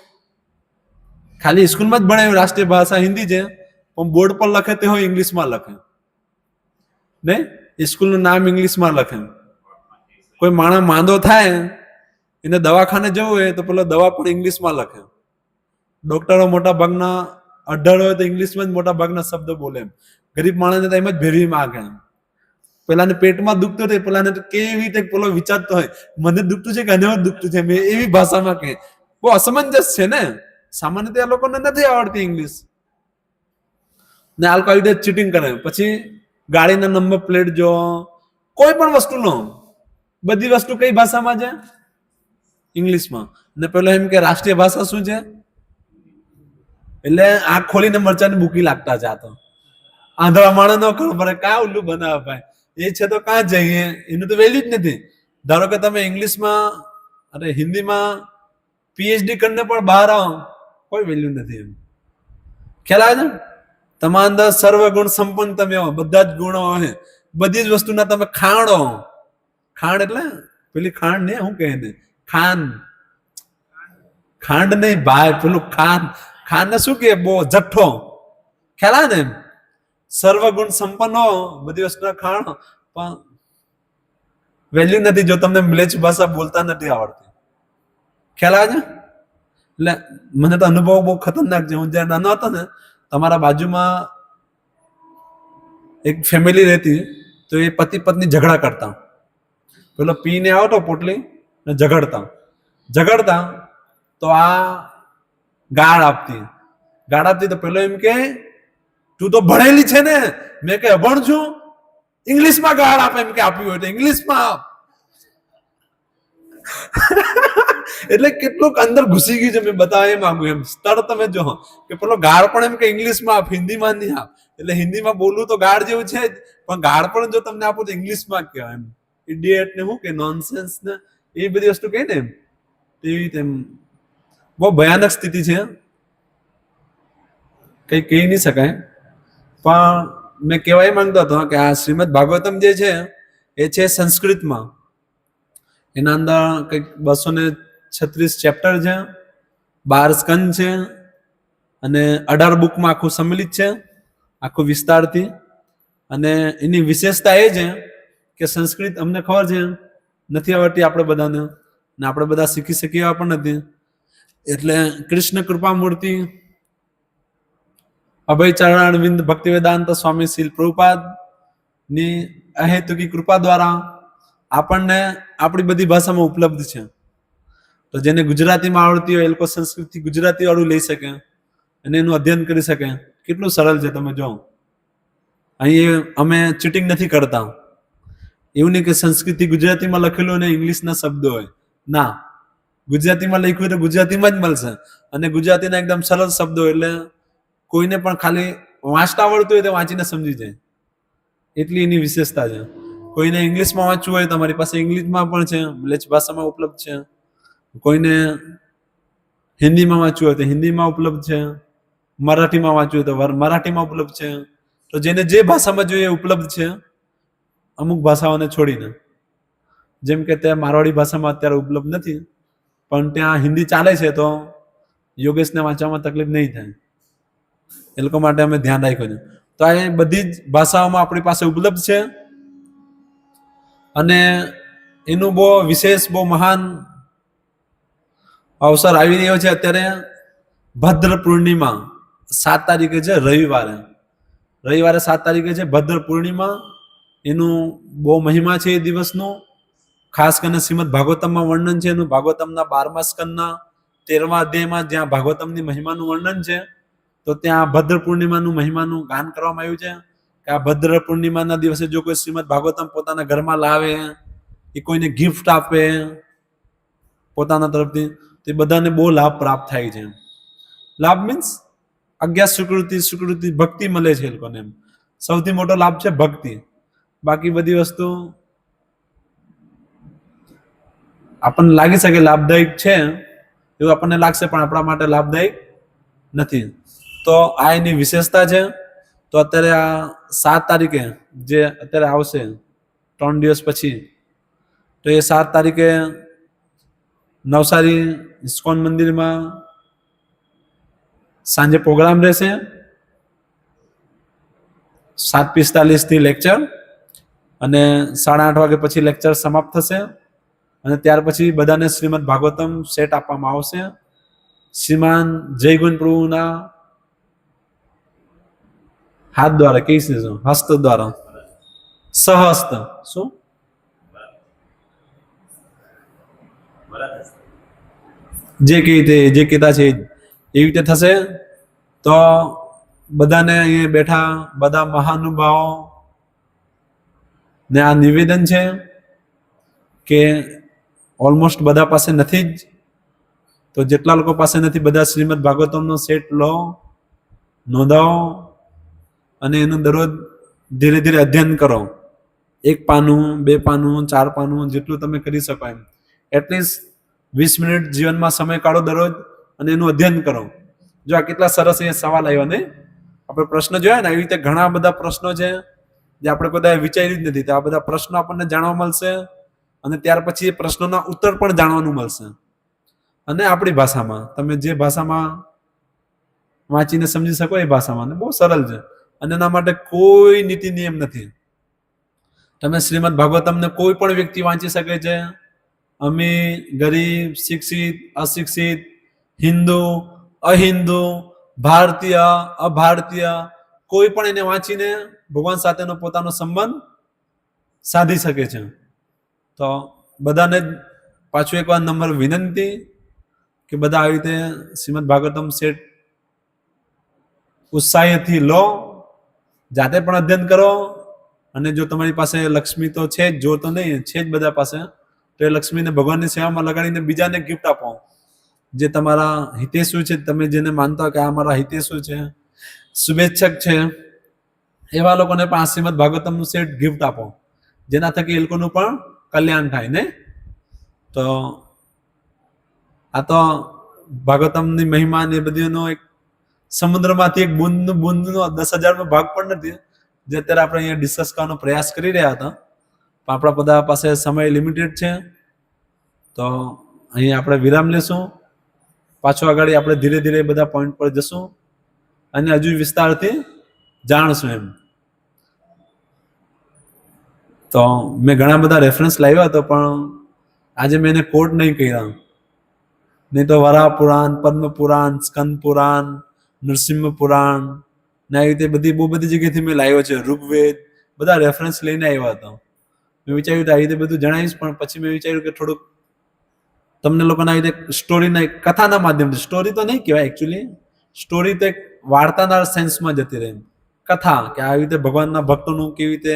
S1: ખાલી સ્કૂલમાં જ ભણાવ્યું રાષ્ટ્રીય ભાષા હિન્દી છે, પણ બોર્ડ પર લખે તે હોય ઇંગ્લિશમાં લખે ને, સ્કૂલનું નામ ઇંગ્લિશમાં લખે. કોઈ માણસ માંદો થાય, એને દવાખાને જવું હોય તો પેલો દવા પણ ઇંગ્લિશમાં લખે. ડોક્ટરો મોટા ભાગના અઢળ હોય તો ઇંગ્લિશમાં જ મોટા ભાગના શબ્દ બોલે. ગરીબ માણસને તો એમ જ ભેરવી માંગે. પેલાને પેટમાં દુખતું હોય, પેલાને કેવી રીતે પેલો વિચારતો હોય, મને દુખતું છે કે એને દુખતું છે, મેં એવી ભાષામાં કહે. બહુ અસમંજસ છે ને. સામાન્ય રીતે આ લોકોને નથી આવડતી ઇંગ્લિશ, ને આ લોકો આવી રીતે ચીટિંગ કરે. પછી ગાડીના નંબર પ્લેટ જો, કોઈ પણ વસ્તુનો, બધી વસ્તુ કઈ ભાષામાં છે? ઇંગ્લિશમાં. ને પેલો એમ કે રાષ્ટ્રીય ભાષા શું છે? એટલે આંખ ખોલીને મરચાની ભૂકી લાગતા છે. આ તો આંધળા માણસ નો ખબર પડે, કાં ઉલ્લું બનાવે ભાઈ. એ છે તો કાં જઈએ, એનું તો વેલ્યુ જ નથી. ધારો કે તમે ઇંગ્લિશમાં અરે હિન્દીમાં પીએચડી કરીને પણ બહાર આવો, કોઈ વેલ્યુ નથી. એમ ખ્યાલ આવે છે? તમારા અંદર સર્વગુણ સંપન્ન તમે હો, બધા જ ગુણો હોય, બધી જ વસ્તુના તમે ખાણો. ખાંડ એટલે પેલી ખાંડ ને શું કહે ને, ખાંડ નહીં ભાઈ, પેલું ખાંડ ને શું કે બહુ જઠ્ઠો. ખ્યાલ આવે ને એમ સર્વગુણ સંપન્ન હો, બધી વસ્તુના ખાણ, પણ વેલ્યુ નથી જો તમને મ્લેચ્છ ભાષા બોલતા નથી આવડતી. ખ્યાલ આવે છે? એટલે મને તો અનુભવ બહુ ખતરનાક છે. હું જયારે નાનો હતો ને, તમારા બાજુમાં એક ફેમિલી રહેતી, તો એ પતિ પત્ની ઝઘડા કરતા. પેલો પીને આવતો પોટલી ને ઝઘડતા તો આ ગાળ આપતી તો પેલો એમ કે તું તો ભણેલી છે ને. મેં કે અભણ છું? ઇંગ્લિશમાં ગાળ આપે, એમ કે આપ્યું હોય તો ઇંગ્લિશમાં આપ. એટલે કેટલુંક અંદર ઘૂસી ગયું છે, મેં બતાવવા માંગુ એમ. સ્તર તમે જો કે પેલો ગાળ પણ એમ કે ઇંગ્લિશમાં આપ, હિન્દીમાં નહીં આપ. એટલે હિન્દીમાં બોલવું તો ગાળ જેવું છે જ, પણ ગાળ પણ જો તમને આપો તો ઇંગ્લિશમાં કહેવાય એમ. ઇડિયટ ને શું કે નોનસેન્સ ને એ બધી વસ્તુ કહે ને એમ, તેવી રીતે એમ બહુ ભયાનક સ્થિતિ છે, કઈ કહી નહીં શકાય. પણ મેં કહેવાય માંગતો હતો કે આ શ્રીમદ ભાગવતમ જે છે એ છે સંસ્કૃતમાં. એના અંદર કંઈક 236 ચેપ્ટર છે, 12 સ્કંદ છે, અને 18 બુકમાં આખું સંમિલિત છે, આખું વિસ્તારથી. અને એની વિશેષતા એ છે કે સંસ્કૃત અમને ખબર છે નથી આવડતી આપણે બધાને, ને આપણે બધા શીખી શકીએ એવા પણ નથી. એટલે કૃષ્ણ કૃપા મૂર્તિ અભય ચરણારવિંદ ભક્તિવેદાંત સ્વામી શ્રીલ પ્રભુપાદ ની અહેતુકી કૃપા દ્વારા આપણને આપણી બધી ભાષામાં ઉપલબ્ધ છે. તો જેને ગુજરાતીમાં આવડતી હોય એ લોકો સંસ્કૃતથી ગુજરાતી વાળું લઈ શકે અને એનું અધ્યયન કરી શકે. કેટલું સરળ છે તમે જો. અહીં અમે ચીટિંગ નથી કરતા. એવું નહીં કે સંસ્કૃતથી ગુજરાતીમાં લખેલું અને ઇંગ્લિશના શબ્દો હોય. ના, ગુજરાતીમાં લખ્યું હોય તો ગુજરાતીમાં જ મળશે, અને ગુજરાતીના એકદમ સરળ શબ્દો, એટલે કોઈને પણ ખાલી વાંચતા આવડતું હોય તો વાંચીને સમજી જાય, એટલી એની વિશેષતા છે. કોઈને ઇંગ્લિશમાં વાંચવું હોય તો તમારી પાસે ઇંગ્લિશમાં પણ છે, મ્લેચ્છ ભાષામાં ઉપલબ્ધ છે. કોઈને હિન્દીમાં વાંચવું હોય તો હિન્દીમાં ઉપલબ્ધ છે, મરાઠીમાં વાંચવું હોય તો મરાઠીમાં ઉપલબ્ધ છે. તો જેને જે ભાષામાં જોઈએ ઉપલબ્ધ છે, અમુક ભાષાઓને છોડીને. જેમ કે ત્યાં મારવાડી ભાષામાં અત્યારે ઉપલબ્ધ નથી, પણ ત્યાં હિન્દી ચાલે છે, તો યોગેશને વાંચવામાં તકલીફ નહીં થાય. એ લોકો માટે અમે ધ્યાન રાખ્યું છે. તો આ બધી જ ભાષાઓમાં આપણી પાસે ઉપલબ્ધ છે. અને એનું બહુ વિશેષ, બહુ મહાન અવસર આવી રહ્યો છે અત્યારે. ભદ્ર પૂર્ણિમા 7 તારીખે છે, રવિવારે 7 તારીખે છે ભદ્ર પૂર્ણિમા. એનું બહુ મહિમા છે એ દિવસનો. ખાસ કરીને શ્રીમદ ભાગવતમમાં વર્ણન છે એનું. ભાગવતમના 12મા સ્કંદના 13મા અધ્યાયમાં જ્યાં ભાગવતમની મહિમાનું વર્ણન છે, તો ત્યાં ભદ્ર પૂર્ણિમાનું મહિમાનું ગાન કરવામાં આવ્યું છે. કે આ ભદ્ર પૂર્ણિમાના દિવસે જો કોઈ શ્રીમદ ભાગવતમ પોતાના ઘરમાં લાવે, એ કોઈને ગિફ્ટ આપે પોતાના તરફથી, તે બધાને બહુ લાભ પ્રાપ્ત થાય છે. લાભ મીન્સ અજ્ઞાત સ્વીકૃતિ ભક્તિ મળે છે એ લોકોને. એમ સૌથી મોટો લાભ છે ભક્તિ. બાકી બધી વસ્તુ આપણને લાગી શકે લાભદાયક છે એવું આપણને લાગશે, પણ આપણા માટે લાભદાયક નથી. તો આ એની વિશેષતા છે. તો અત્યારે આ 7 તારીખે જે અત્યારે આવશે 3 દિવસ પછી, તો એ 7 તારીખે નવસારી ઇસ્કોન મંદિરમાં સાંજે પ્રોગ્રામ રહેશે. 7:45 થી લેક્ચર, અને 8:30 વાગે પછી લેક્ચર સમાપ્ત થશે. અને ત્યાર પછી બધાને શ્રીમદ ભાગવતમ સેટ આપવામાં આવશે. શ્રીમાન જયગુણ પ્રભુના હાથ દ્વારા, કઈ છે હસ્ત દ્વારા, સહસ્ત, શું જે કહેતા છે એવી રીતે થશે. તો બધાને અહીંયા બેઠા બધા મહાનુભાવો ને આ નિવેદન છે કે ઓલમોસ્ટ બધા પાસે નથી જ, તો જેટલા લોકો પાસે નથી બધા શ્રીમદ ભાગવતમનો સેટ લો, નોંધાવો, અને એનું દરરોજ ધીરે ધીરે અધ્યયન કરો. 1 પાનું, 2 પાનું, 4 પાનું, જેટલું તમે કરી શકો એમ. એટલીસ્ટ 20 મિનિટ જીવનમાં સમય કાઢો દરરોજ અને એનું અધ્યયન કરો. જો આ કેટલા સરસ અહીંયા સવાલ આવ્યો ને, આપણે પ્રશ્ન જોયા ને, એવી રીતે ઘણા બધા પ્રશ્નો છે જે આપણે કદાચ વિચાર્યું જ નથી. તો આ બધા પ્રશ્નો આપણને જાણવા મળશે, અને ત્યાર પછી એ પ્રશ્નોના ઉત્તર પણ જાણવાનું મળશે. અને આપણી ભાષામાં, તમે જે ભાષામાં વાંચીને સમજી શકો એ ભાષામાં. બહુ સરળ છે અને એના માટે કોઈ નીતિ નિયમ નથી. તમે શ્રીમદ ભાગવતમને કોઈ પણ વ્યક્તિ વાંચી શકે છે. અમીર, ગરીબ, શિક્ષિત, અશિક્ષિત, હિન્દુ, અહિન્દુ, ભારતીય, અભારતીય, કોઈ પણ એને વાંચીને ભગવાન સાથેનો પોતાનો સંબંધ સાધી શકે છે. તો બધાને પાછું એકવાર નંબર વિનંતી કે બધા આવી રીતે શ્રીમદ ભાગવતમ સેટ ઉત્સાહથી લો, જાતે પણ અધ્યયન કરો. અને જો તમારી પાસે લક્ષ્મી તો છે જ, જો તો નહીં છે જ બધા પાસે, તો એ લક્ષ્મીને ભગવાનની સેવામાં લગાડીને બીજાને ગિફ્ટ આપો. જે તમારા હિતેશુ છે, તમે જેને માનતા કે આ મારા હિતેશુ છે, શુભેચ્છક છે, એવા લોકોને પણ શ્રીમદ ભાગવતમનું સેટ ગિફ્ટ આપો, જેના થકી એ લોકોનું પણ કલ્યાણ થાય ને. તો આ તો ભાગવતમની મહિમા ને બધીનો એક સમુદ્રમાંથી એક બુંદનો 10,000નો ભાગ પણ નથી, જે અત્યારે આપણે અહીંયા ડિસ્કસ કરવાનો પ્રયાસ કરી રહ્યા હતા. આપણા બધા પાસે સમય લિમિટેડ છે, તો અહીંયા આપણે વિરામ લેશું. પાછો આગળ આપણે ધીરે ધીરે બધા પોઈન્ટ પર જશું અને હજુ વિસ્તારથી જાણશું એમ. તો મેં ઘણા બધા રેફરન્સ લાવ્યા હતો, પણ આજે મેં એને કોટ નહીં કર્યા. નહીં તો વરાહ પુરાણ, પદ્મ પુરાણ, સ્કંદ પુરાણ, નરસિંહ પુરાણ ને આવી રીતે બહુ બધી જગ્યાએથી મેં લાવ્યો છે. ઋગ્વેદ, બધા રેફરન્સ લઈને આવ્યા હતા. મેં વિચાર્યું આવી રીતે બધું જણાવીશ, પણ પછી મેં વિચાર્યું કે થોડુંક તમને લોકોને આવી રીતે સ્ટોરીના કથાના માધ્યમથી, સ્ટોરી તો નહીં કહેવાય એકચ્યુઅલી, સ્ટોરી તો એક વાર્તાના સેન્સમાં જતી રહે. કથા કે આવી રીતે ભગવાનના ભક્તોનું કેવી રીતે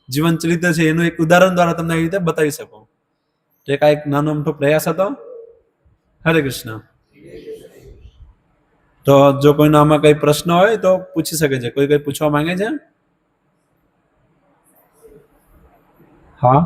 S1: જીવન ચરિત્ર છે એનું એક ઉદાહરણ દ્વારા તમને આવી રીતે બતાવી શકો. તો એક આ એક નાનો મોટો પ્રયાસ હતો. હરે કૃષ્ણ. તો જો કોઈનો આમાં કઈ પ્રશ્ન હોય તો પૂછી શકે છે. કોઈ કઈ પૂછવા માંગે છે? હા,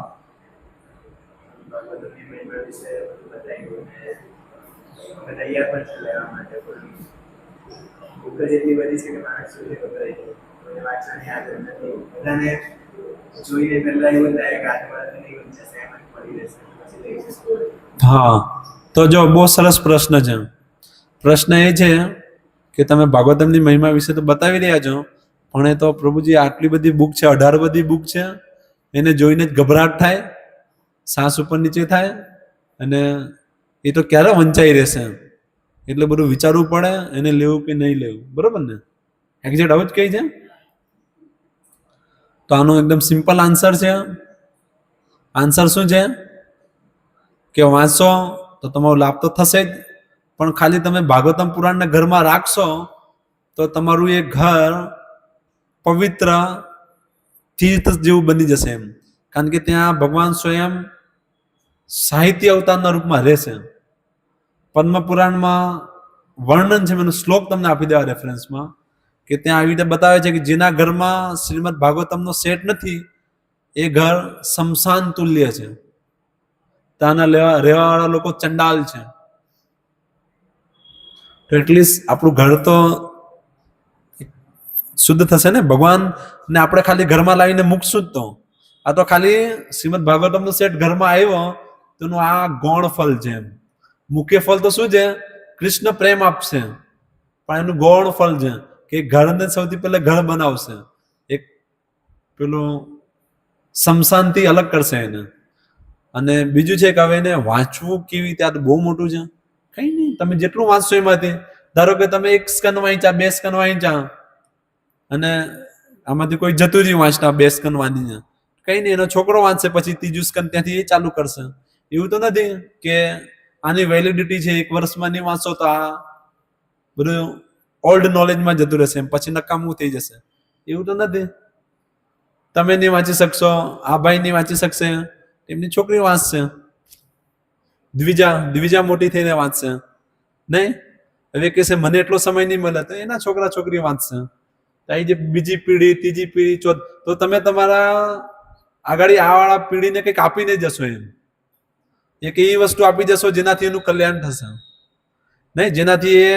S1: હા. તો જો બહુ સરસ પ્રશ્ન છે. પ્રશ્ન એ છે કે તમે ભાગવતમની મહિમા વિશે તો બતાવી રહ્યા છો, પણ એ તો પ્રભુજી આટલી બધી બુક છે, 18 બધી બુક છે, એને જોઈને જ ગભરાટ થાય, સાસ ઉપર નીચે થાય, અને એ તો ક્યારે વંચાઈ રહેશે, એટલે બધું વિચારવું પડે એને લેવું કે નહીં લેવું. બરોબર ને? એક્ઝેક્ટ આવું જ કહી છે. તો આનો એકદમ સિમ્પલ આન્સર છે. આન્સર શું છે કે વાંચો તો તમારો લાભ તો થશે જ, પણ ખાલી તમે ભાગવતમ પુરાણને ઘરમાં રાખશો તો તમારું એ ઘર પવિત્ર તીર્થ જેવું બની જશે એમ. કારણ કે ત્યાં ભગવાન સ્વયં સાહિત્ય અવતારના રૂપમાં રહેશે. પદ્મ પુરાણમાં વર્ણન છે, મેં શ્લોક તમને આપી દેવા રેફરન્સમાં, કે ત્યાં આવી રીતે બતાવે છે કે જેના ઘરમાં શ્રીમદ ભાગવતમનો સેટ નથી એ ઘર શમશાન તુલ્ય છે. ત્યાંના રહેવાવાળા લોકો ચંડાલ છે. તો એટલીસ્ટ આપણું ઘર તો શુદ્ધ થશે ને. ભગવાન ને આપણે ખાલી ઘરમાં લાવીને મૂકશું જ તો. આ તો ખાલી શ્રીમદ ભાગવતમનો સેટ ઘરમાં આવ્યો તો એનું આ ગૌણ ફળ છે. મુખ્ય ફળ તો શું છે? કૃષ્ણ પ્રેમ આપશે, પણ એનું ગૌણ ફળ છે કે ઘરને સૌથી પહેલા ઘર બનાવશે, એક પેલું શમશાનથી અલગ કરશે એને. અને બીજું છે કે હવે એને વાંચવું કેવી રીતે? આ તો બહુ મોટું છે. કઈ નહીં, તમે જેટલું વાંચશો એમાંથી, ધારો કે તમે 1 સ્કંદ વાંચ્યા, 2 સ્કંદ વાંચ્યા, અને આમાંથી કોઈ જતું રહ્યું વાંચતા 2 સ્કંદ વાંચીને, કઈ નહીં, એનો છોકરો વાંચશે, પછી 3જું સ્કંદ ત્યાંથી એ ચાલુ કરશે. એવું તો નથી કે આની વેલિડિટી છે 1 વર્ષમાં નહીં વાંચશો તો આ બધું ઓલ્ડ નોલેજમાં જતું રહેશે, પછી નકામું થઈ જશે. એવું તો નથી. તમે નહીં વાંચી શકશો, આ ભાઈ નહીં વાંચી શકશે, એમની છોકરી વાંચશે, દ્વિજા મોટી થઈને વાંચશે. નહીં, હવે કહેશે મને એટલો સમય નહીં મળે, તો એના છોકરા છોકરી વાંચશે. અહીં જે બીજી પેઢી, ત્રીજી પેઢી, તો તમે તમારા આગળ આવાળા પેઢીને કંઈક આપીને જશો એમ. એક એવી વસ્તુ આપી જશો જેનાથી એનું કલ્યાણ થશે. નહીં, જેનાથી એ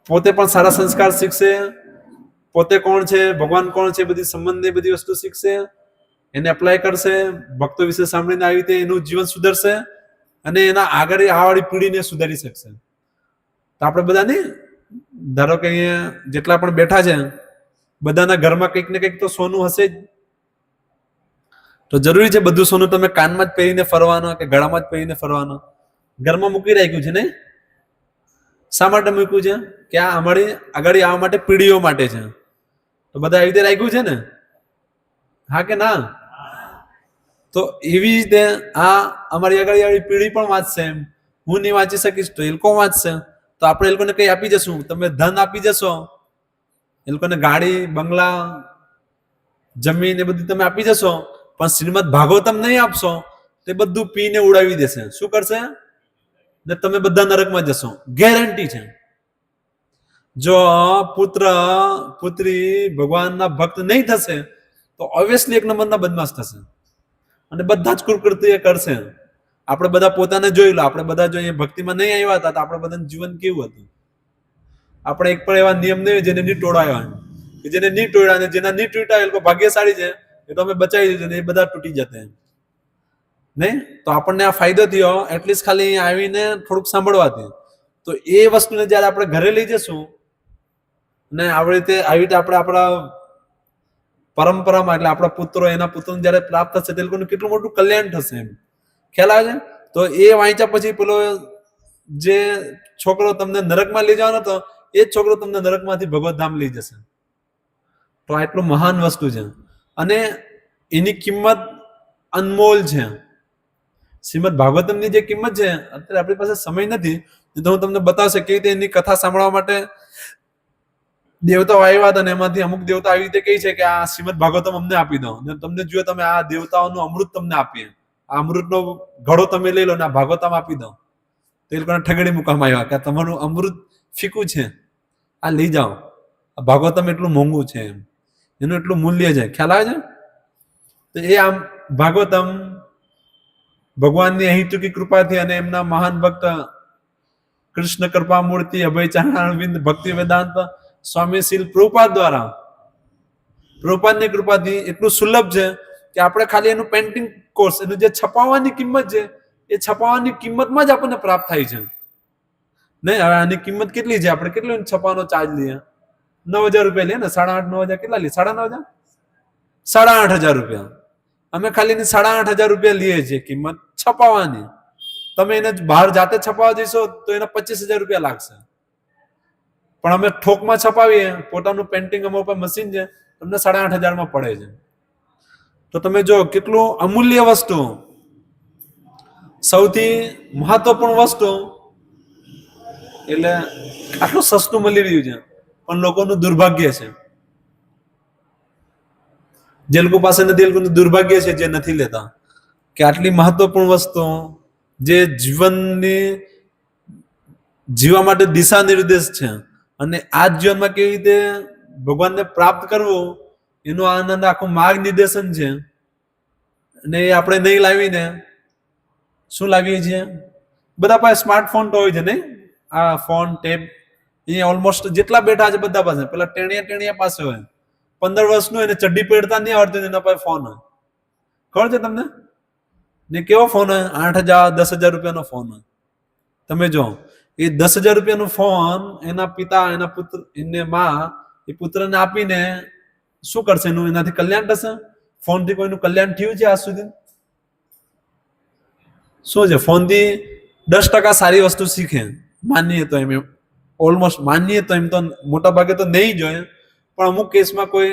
S1: પોતે પણ સારા સંસ્કાર શીખશે, પોતે કોણ છે, ભગવાન કોણ છે, બધી સંબંધની બધી વસ્તુ શીખશે, એને એપ્લાય કરશે, ભક્તો વિશે સાંભળીને આવી રીતે એનું જીવન સુધરશે, અને એના આગળ આવવાળી પેઢીને સુધારી શકશે. તો આપણે બધા નહીં, ધારો કે અહીંયા જેટલા પણ બેઠા છે બધાના ઘરમાં કંઈક ને કંઈક તો સોનું હશે જ. તો જરૂરી છે બધું સોનું તમે કાનમાં જ પહેરીને ફરવાનો કે ગળામાં જ પહેરીને ફરવાનો? ઘરમાં મૂકી રાખ્યું છે ને? શા માટે મૂક્યું છે? કે આ અમારી આગળ આવવા માટે પીઢીઓ માટે છે. તો બધા એવી રીતે રાખ્યું છે ને? હા કે ના? તો એવી રીતે આ અમારી આગળ આવી પેઢી પણ વાંચશે. એમ હું નહીં વાંચી શકીશ તો એ લોકો વાંચશે. તો આપણે એ લોકોને કઈ આપી જશું, તમે ધન આપી જશો, એ લોકોને ગાડી, બંગલા, જમીન એ બધી તમે આપી જશો, પણ શ્રીમદ ભાગવતમ નહીં આપશો તે બધું પીને ઉડાવી દેશે. શું કરશે? ને તમે બધા નરકમાં જશો, ગેરંટી છે. જો પુત્ર પુત્રી ભગવાનના ભક્ત નહીં થશે તો ઓબ્વિયસલી એક નંબરના બદમાશ થશે અને બધા જ કુકૃત્ય કરશે. આપણે બધા પોતાને જોઈ લો, આપણે બધા જો અહીંયા ભક્તિમાં નહીં આવ્યા હતા તો આપણે બધાનું જીવન કેવું હતું? આપણે એક પણ એવા નિયમ નહીં જેને નહીં તોડાયા, કે જેને નહીં તોડ્યા ને જેના નહીં તૂટ્યા એ લોકો ભાગ્યશાળી છે, એ તો અમે બચાવી દીધું ને એ બધા તૂટી જતા નહીં. તો આપણને આ ફાયદો થયો એટલીસ્ટ ખાલી આવીને થોડુંક સાંભળવાથી. તો એ વસ્તુને જયારે આપણે ઘરે લઈ જશું ને આવી રીતે આપણે આપણા પરંપરામાં, એટલે આપણા પુત્રો એના પુત્રોને જયારે પ્રાપ્ત થશે તે લોકોનું કેટલું મોટું કલ્યાણ થશે એમ ખ્યાલ આવે છે. તો એ વાંચ્યા પછી પેલો જે છોકરો તમને નરકમાં લઈ જવાનો હતો એ જ છોકરો તમને નરકમાંથી ભગવત ધામ લઈ જશે. તો આટલું મહાન વસ્તુ છે અને એની કિંમત અનમોલ છે. શ્રીમદ ભાગવતમની જે કિંમત છે, અત્યારે આપણી પાસે સમય નથી તો હું તમને બતાવશે કેવી રીતે એની કથા સાંભળવા માટે દેવતાઓ આવ્યા હતા, અને એમાંથી અમુક દેવતા આવી રીતે કહે છે કે આ શ્રીમદ ભાગવતમ અમને આપી દો, તમને જો તમે આ દેવતાઓનું અમૃત તમને આપીએ, આ અમૃતનો ઘડો તમે લઈ લો ને આ ભાગવતમ આપી દો. તો એ લોકોને ઠગડી મૂકવામાં આવ્યા કે તમારું અમૃત ફીકું છે, આ લઈ જાઓ, આ ભાગવતમ એટલું મોંઘું છે, એનું એટલું મૂલ્ય છે. ખ્યાલ આવે છે? તો એ આમ ભાગવતમ ભગવાનની અહિતુકી કૃપાથી અને એમના મહાન ભક્ત કૃષ્ણ કૃપા મૂર્તિ અભય ચરણારવિંદ ભક્તિ વેદાંત સ્વામી શ્રીલ પ્રભુપાદ દ્વારા, પ્રભુપાદની કૃપાથી એટલું સુલભ છે કે આપણે ખાલી એનું પેન્ટિંગ કોર્સ, એનું જે છપાવવાની કિંમત છે એ છપાવવાની કિંમતમાં જ આપણને પ્રાપ્ત થાય છે. નહીં હવે આની કિંમત કેટલી છે? આપણે કેટલું છપાવવાનો ચાર્જ લઈએ? 9,000 રૂપિયા લઈએ ને? 8,500 9,000 કેટલા લઈએ? 9,500 8,500 રૂપિયા. અમે ખાલી 8,500 રૂપિયા લઈએ છીએ કિંમત છપાવવાની. તમે એને બહાર જાતે છપાવવા જઈશો તો એને 25,000 રૂપિયા લાગશે. પણ અમે ઠોકમાં છપાવીએ, પોતાનું પેન્ટિંગ અમારા ઉપર મશીન છે, તમને 8,500 પડે છે. તો તમે જો કેટલું અમૂલ્ય વસ્તુ, સૌથી મહત્વપૂર્ણ વસ્તુ, એટલે આટલું સસ્તું મળી રહ્યું છે પણ લોકોનું દુર્ભાગ્ય છે. જે લોકો પાસે નથી એ લોકોનું દુર્ભાગ્ય છે જે નથી લેતા. કે આટલી મહત્વપૂર્ણ વસ્તુ જે જીવનની જીવવા માટે દિશા નિર્દેશ છે અને આ જીવનમાં કેવી રીતે ભગવાનને પ્રાપ્ત કરવું એનો આનંદ આખું માર્ગ નિર્દેશન છે. અને એ આપણે નહીં લાવીને શું લાવીએ છીએ? બધા પાસે સ્માર્ટફોન તો હોય છે નહીં? આ ફોન, ટેબ, અહીંયા ઓલમોસ્ટ જેટલા બેઠા છે બધા પાસે પેલા ટેણિયા પાસે હોય. 15 વર્ષનું એને ચડ્ડી પહેરતા નહીં આવડતું, એના પાસે ફોન હોય. ખબર છે તમને? ને કેવો ફોન હોય? 8,000 10,000 રૂપિયાનો ફોન હોય. તમે જો એ 10,000 રૂપિયાનો ફોન એના પિતા, એના પુત્ર, એને માં એ પુત્રને આપીને શું કરશે? એનું એનાથી કલ્યાણ થશે? ફોનથી કોઈનું કલ્યાણ થયું છે આજ સુધી? શું છે? ફોનથી 10% સારી વસ્તુ શીખે, માનીએ તો એમ, ઓલમોસ્ટ માનીએ તો એમ તો મોટા ભાગે તો નહીં જોઈએ, પણ અમુક કેસમાં કોઈ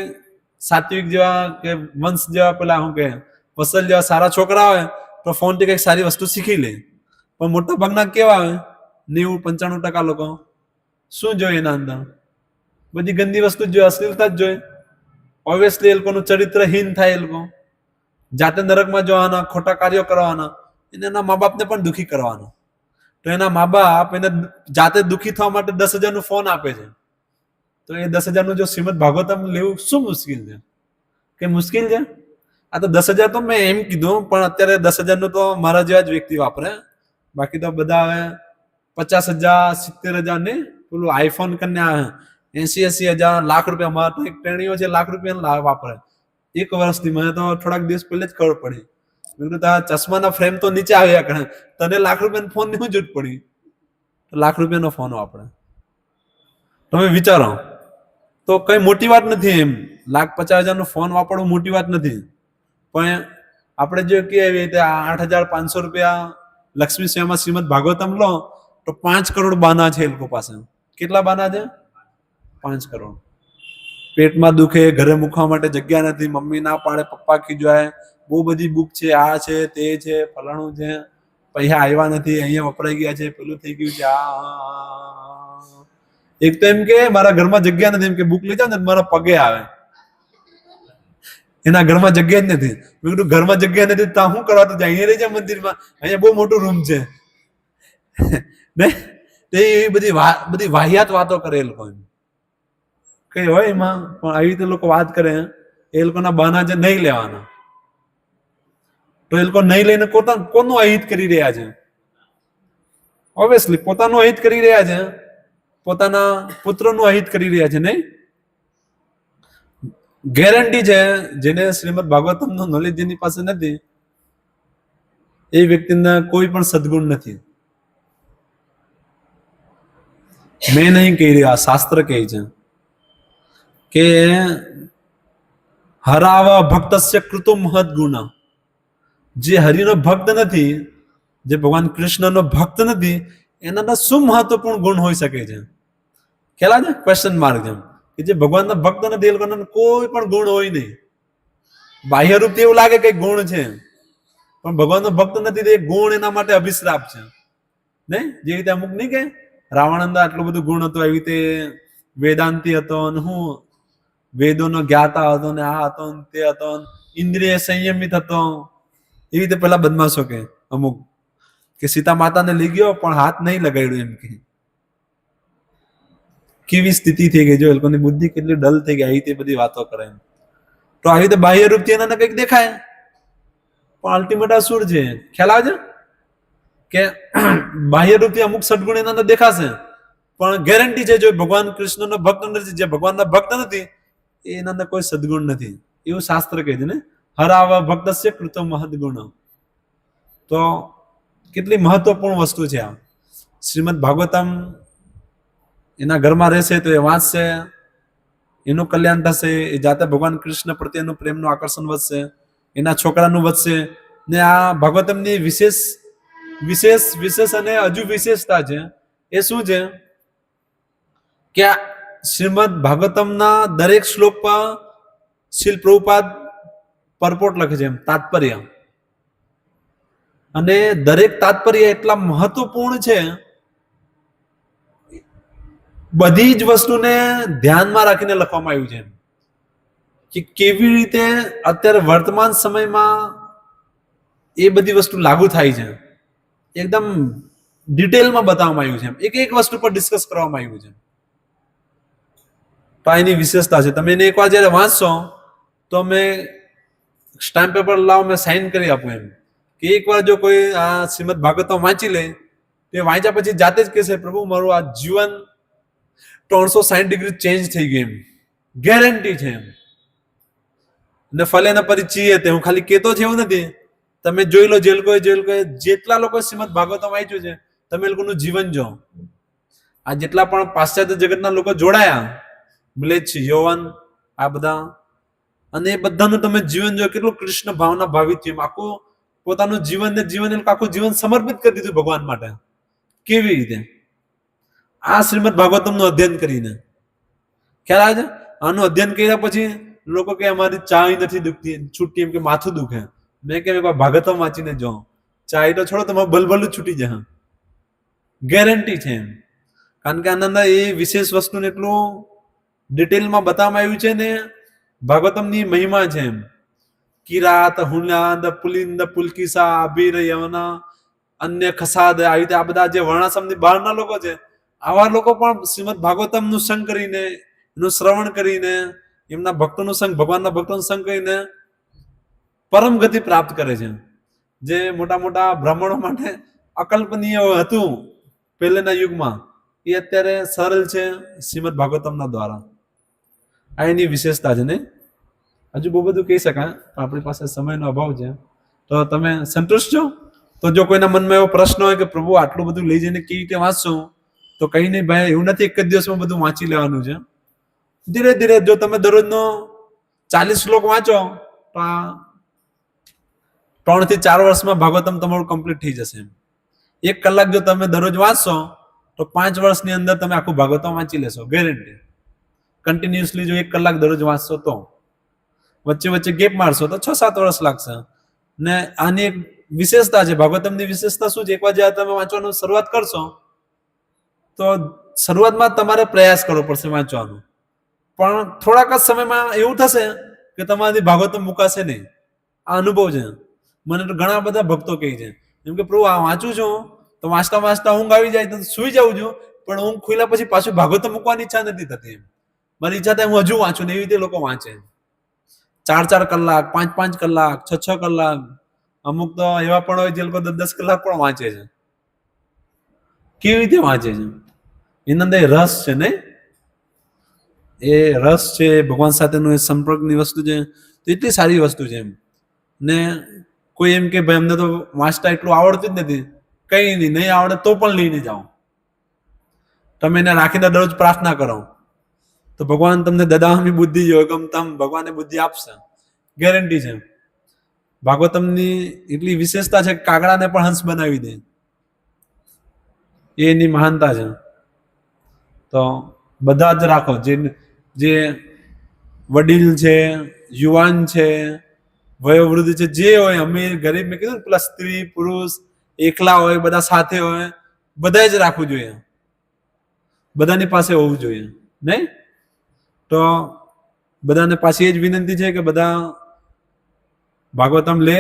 S1: સાત્વિક જેવા કે વંશ જેવા પેલા શું કે વસલ જેવા સારા છોકરા હોય તો ફોનથી કંઈક સારી વસ્તુ શીખી લે. પણ મોટા ભાગના કેવા હોય? 90-95% લોકો શું જોઈએ એના અંદર? બધી ગંદી વસ્તુ જ જોઈએ, અશ્લીલતા જ જોઈએ. ઓબ્વિયસલી એ લોકોનું ચરિત્રહીન થાય, એ લોકો જાતે નરકમાં જવાના, ખોટા કાર્યો કરવાના, એને એના મા બાપને પણ દુઃખી કરવાના. તો એના મા બાપ એને જાતે દુઃખી થવા માટે 10,000 નું ફોન આપે છે. તો એ 10,000 નું જો શ્રીમદ ભાગવતમ લેવું શું મુશ્કેલ છે? કે મુશ્કેલ છે? આ તો 10,000 તો મેં એમ કીધું, પણ અત્યારે 10,000 નું તો મારા જેવા જ વ્યક્તિ વાપરે. બાકી તો બધા હવે 50,000 70,000 ને પેલું આઈફોન કરીને 80,000 લાખ રૂપિયા, મારા તો એક ટેણીઓ છે લાખ રૂપિયા વાપરે. એક વર્ષથી મને તો થોડાક દિવસ પહેલે જ ખબર પડી. મેં કીધું ચશ્માના ફ્રેમ તો નીચે આવ્યા કરે, તને લાખ રૂપિયાનો ફોન ની શું જરૂર પડી? તો લાખ રૂપિયાનો ફોન વાપરે. તમે વિચારો, તો કઈ મોટી વાત નથી. એમ 1,50,000 ફોન વાપરવું મોટી વાત નથી. પણ આપણે જો કહીએ 8,500 રૂપિયા લક્ષ્મી સેવામાં શ્રીમદ ભાગવતમ લો તો 5 કરોડ બાના છે એ લોકો પાસે. કેટલા બાના છે? 5 કરોડ. પેટમાં દુખે, ઘરે મૂકવા માટે જગ્યા નથી, મમ્મી ના પાડે, પપ્પા ખીજવાય, બહુ બધી બુક છે, આ છે, તે છે, ફલાણું છે, પૈસા આવ્યા નથી, અહીંયા વપરાઈ ગયા છે, પેલું થઈ ગયું છે, એક તો એમ કે મારા ઘરમાં જગ્યા નથી, એમ કે બુક લઈ જાવ ને મારા પગે આવે, એના ઘરમાં જગ્યા જ નથી. મેં કીધું ઘરમાં જગ્યા નથી તો શું કરવા? તો અહીંયા રહી જાય મંદિરમાં, અહીંયા બહુ મોટું રૂમ છે ને. તે બધી વાહિયાત વાતો કરે એ લોકો. કઈ હોય એમાં, પણ આવી રીતે લોકો વાત કરે. એ લોકોના બહાના છે નહીં લેવાના. તો એ લોકો નહીં લઈને કોનું અહિત કરી રહ્યા છે? ઓબ્વિયસલી પોતાનું અહિત કરી રહ્યા છે, પોતાના પુત્રનું અહિત કરી રહ્યા છે. નહીં, ગેરંટી છે જેને શ્રીમદ ભાગવતમનું નોલેજ જેની પાસે નથી એ વ્યક્તિના કોઈ પણ સદગુણ નથી. મેં નહીં કહી રહ્યા, શાસ્ત્ર કહે છે કે હરાવા ભક્તસ્ય કૃતો મહદ ગુણ. જે હરિનો ભક્ત નથી, જે ભગવાન કૃષ્ણનો ભક્ત નથી, એના શું મહત્વપૂર્ણ ગુણ હોઈ શકે છે? ખ્યાલ છે? ક્વેશ્ચન માર્ક જેમ કે જે ભગવાનના ભક્ત નથી એ લોકોના કોઈ પણ ગુણ હોય નહીં. બાહ્ય રૂપ એવું લાગે કે ગુણ છે, પણ ભગવાનનો ભક્ત નથી તે ગુણ એના માટે અભિશ્રાપ છે. નહીં, જે રીતે અમુક નહીં કે રાવણ આટલું બધું ગુણ હતું, એવી રીતે વેદાંતી હતો, અને હું વેદોનો જ્ઞાતા હતો, ને આ હતો, તે હતો, ઇન્દ્રિય સંયમિત હતો. એવી રીતે પેલા બદમાશો કે અમુક કે સીતા માતાને લઈ ગયો પણ હાથ નહીં લગાડ્યું, એમ કે કેવી સ્થિતિ થઈ ગઈ. જો એ લોકોની બુદ્ધિ કેટલી ડલ થઈ ગઈ, આવી રીતે બધી વાતો કરે. તો આવી રીતે બાહ્ય રૂપથી એના કંઈક દેખાય, પણ અલ્ટિમેટ આ શું છે? ખ્યાલ આવે છે કે બાહ્ય રૂપથી અમુક સદગુણ એના દેખાશે, પણ ગેરંટી છે જો ભગવાન કૃષ્ણનો ભક્ત નથી, જે ભગવાનના ભક્ત નથી, એના કોઈ સદગુણ નથી. એવું શાસ્ત્ર કહે છે ને, હરાવા ભક્તસ્ય કૃતો મહદ ગુણ. તો કેટલી મહત્વપૂર્ણ વસ્તુ છે આ. શ્રીમદ ભાગવતમ એના ઘરમાં રહેશે તો એ વાંચશે, એનું કલ્યાણ થશે, એ જાતે ભગવાન કૃષ્ણ પ્રત્યેનું પ્રેમનું આકર્ષણ વધશે, એના છોકરાનું વધશે. ને આ ભાગવતમની વિશેષ અને હજુ વિશેષતા છે. એ શું છે કે શ્રીમદ ભાગવતમના દરેક શ્લોક પર શ્રીલ પ્રભુપાદ પરપોટ લખે છે, એમ તાત્પર્ય. અને દરેક તાત્પર્ય એટલા મહત્વપૂર્ણ છે, બધી જ વસ્તુને ધ્યાનમાં રાખીને લખવામાં આવ્યું છે, કે કેવી રીતે અત્યારે વર્તમાન સમયમાં એ બધી વસ્તુ લાગુ થાય છે. એકદમ ડિટેલમાં બતાવવામાં આવ્યું છે, એક વસ્તુ પર ડિસ્કસ કરવામાં આવ્યું છે. તો એની વિશેષતા છે. તમે એને એકવાર જયારે વાંચશો તો મેં સ્ટેમ્પ પેપર લાવો, મેં સાઇન કરી આપું, એમ કે એકવાર જો કોઈ આ શ્રીમદ ભાગવતમ વાંચી લે, તે વાંચ્યા પછી જાતે જ કહેશે પ્રભુ મારું આ જીવન 360 ડિગ્રી ચેન્જ થઈ ગયું, એમ ગેરંટી છે. એમ ને ફલે ને પરિચય તે હું ખાલી કહેતો છે એવું નથી. તમે જોઈ લો, જે લોકોએ જેટલા લોકો શ્રીમદ ભાગવતમ વાંચ્યું છે, તમે લોકોનું જીવન જો. આ જેટલા પણ પાશ્ચાત્ય જગતના લોકો જોડાયા, મ્લેચ્છ, યૌવન, આ બધા, અને એ બધાનું તમે જીવન જો, કેટલું કૃષ્ણ ભાવના ભાવિત થયું, આખું પોતાનું જીવન આખું જીવન સમર્પિત કરી દીધું ભગવાન માટે. કેવી રીતે? આ શ્રીમદ ભાગવતમનું અધ્યયન કરીને. ખ્યાલ આવે છે? આનું અધ્યયન કર્યા પછી લોકો કે અમારી ચાય નથી દુખતી, છૂટતી, એમ કે માથું દુખે. મેં કેમ એકવાર ભાગવતમ વાંચીને જો, ચાય તો છોડો, તમારું બલબલું છૂટી જાય, ગેરંટી છે. એમ કારણ કે આનંદ એ વિશેષ વસ્તુને એટલું ડિટેલમાં બતાવવામાં આવ્યું છે ને. ભાગવતમની મહિમા છે. એમ કિરાત, હુલાદ, પુલિંદ, પુલકિસા, અભિર, યવના, અન્ય ખસાદ, આવી રીતે આ બધા જે વર્ણાશ્રમની બહારના લોકો છે, આવા લોકો પણ શ્રીમદ ભાગવતમનું સંગ કરીને, એનું શ્રવણ કરીને, એમના ભક્તોનું સંગ, ભગવાનના ભક્તોનું સંગ કરીને પરમ ગતિ પ્રાપ્ત કરે છે. જે મોટા મોટા બ્રાહ્મણો માટે અકલ્પનીય હતું પહેલાના યુગમાં, એ અત્યારે સરળ છે શ્રીમદ ભાગવતમના દ્વારા. આ એની વિશેષતા છે. ને હજુ બહુ બધું કહી શકાય, પણ આપણી પાસે સમયનો અભાવ છે. તો તમે સંતુષ્ટ છો? તો જો કોઈના મનમાં એવો પ્રશ્ન હોય કે પ્રભુ આટલું બધું લઈ જઈને કેવી રીતે વાંચશું, તો કઈ નહીં ભાઈ, એવું નથી એક જ દિવસમાં બધું વાંચી લેવાનું છે. ધીરે ધીરે જો તમે દરરોજનો 40 શ્લોક વાંચો તો 3 થી 4 વર્ષમાં ભાગવતમ તમારું કમ્પ્લીટ થઈ જશે. 1 કલાક જો તમે દરરોજ વાંચશો તો 5 વર્ષની અંદર તમે આખું ભાગવતમ વાંચી લેશો, ગેરંટી. કન્ટિન્યુઅસલી જો 1 કલાક દરરોજ વાંચશો તો, વચ્ચે વચ્ચે ગેપ મારશો તો 6-7 વર્ષ લાગશે. ને આની એક વિશેષતા છે, ભાગવતમની વિશેષતા શું છે? એકવાર જ્યારે તમે વાંચવાનું શરૂઆત કરશો તો શરૂઆતમાં તમારે પ્રયાસ કરવો પડશે વાંચવાનો, પણ થોડાક જ સમયમાં એવું થશે કે તમારાથી ભાગવતમ મુકાશે નહીં. આ અનુભવ છે. મને તો ઘણા બધા ભક્તો કહે છે એમ કે પ્રભુ આ વાંચું છું તો વાંચતા વાંચતા ઊંઘ આવી જાય તો સુઈ જાઉં છું, પણ ઊંઘ ખુલ્યા પછી પાછું ભાગવતમ મૂકવાની ઈચ્છા નથી થતી. મારી ઈચ્છા થાય હું હજુ વાંચું ને. એવી રીતે લોકો વાંચે 4-4 કલાક, 5-5 કલાક, 6-6 કલાક. અમુક તો એવા પણ હોય જે લોકો 10-10 કલાક પણ વાંચે છે. કેવી રીતે વાંચે છે? એના અંદર રસ છે ને, એ રસ છે, ભગવાન સાથેનો એ સંપર્કની વસ્તુ છે, તો એટલી સારી વસ્તુ છે એમ. ને કોઈ એમ કે ભાઈ અમને તો વાંચતા એટલું આવડતું જ નથી, કઈ નહીં આવડે તો પણ લઈને જાઓ. તમે એને રાખીને દરરોજ પ્રાર્થના કરો તો ભગવાન તમને દદામી બુદ્ધિ યોગમ તમ, ભગવાને બુદ્ધિ આપશે, ગેરંટી છે. ભાગવતમની એટલી વિશેષતા છે કે કાગડાને પણ હંસ બનાવી દે, એની મહાનતા છે. તો બધા જ રાખો, જે વડીલ છે, યુવાન છે, વયોવૃદ્ધ છે, જે હોય, અમીર ગરીબ, મેં કીધું પેલા સ્ત્રી પુરુષ એકલા હોય, બધા સાથે હોય, બધા જ રાખવું જોઈએ, બધાની પાસે હોવું જોઈએ નહીં. તો બધાને પાછી એ જ વિનંતી છે કે બધા ભાગવતમ લે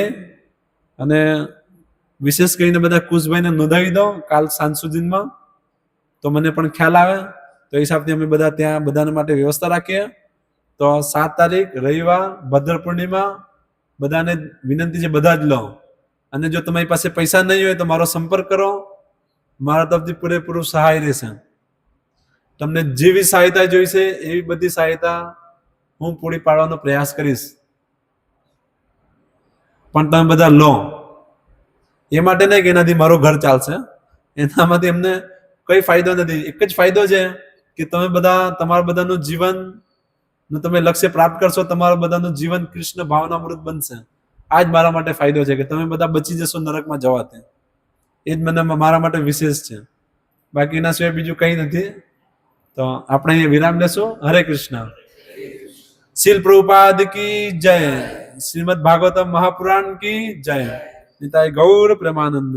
S1: અને વિશેષ કરીને બધા કુશભાઈને નોંધાવી દો કાલ સાંજ સુધીમાં, તો મને પણ ખ્યાલ આવે. તો એ હિસાબથી અમે બધા ત્યાં બધાના માટે વ્યવસ્થા રાખીએ. તો 7 તારીખ રવિવાર ભદ્ર પૂર્ણિમા, બધાને વિનંતી છે બધા જ લો. અને જો તમારી પાસે પૈસા નહીં હોય તો મારો સંપર્ક કરો, મારા તરફથી પૂરેપૂરું સહાય રહેશે. તમને જેવી સહાયતા જોઈશે એવી બધી સહાયતા હું પૂરી પાડવાનો પ્રયાસ કરીશ. પણ તમે બધા લો, એ માટે નહીં કે એનાથી મારું ઘર ચાલશે, એનામાંથી એમને કઈ ફાયદો નથી. એક જ ફાયદો છે કે તમે બધા તમારા બધાનું જીવન તમે લક્ષ્ય પ્રાપ્ત કરશો, તમારા બધાનું જીવન કૃષ્ણ ભાવનામૃત બનશે. આ જ મારા માટે ફાયદો છે કે તમે બધા બચી જશો નરકમાં જવાથી. એ જ મને મારા માટે વિશેષ છે, બાકી એના સિવાય બીજું કંઈ નથી. તો આપણે અહીંયા વિરામ લેશું. હરે કૃષ્ણ. શીલ પ્રભુપાદ કી જય, શ્રીમદ ભાગવતમ મહાપુરાણ કી જય, નિતાય ગૌર પ્રેમાનંદ.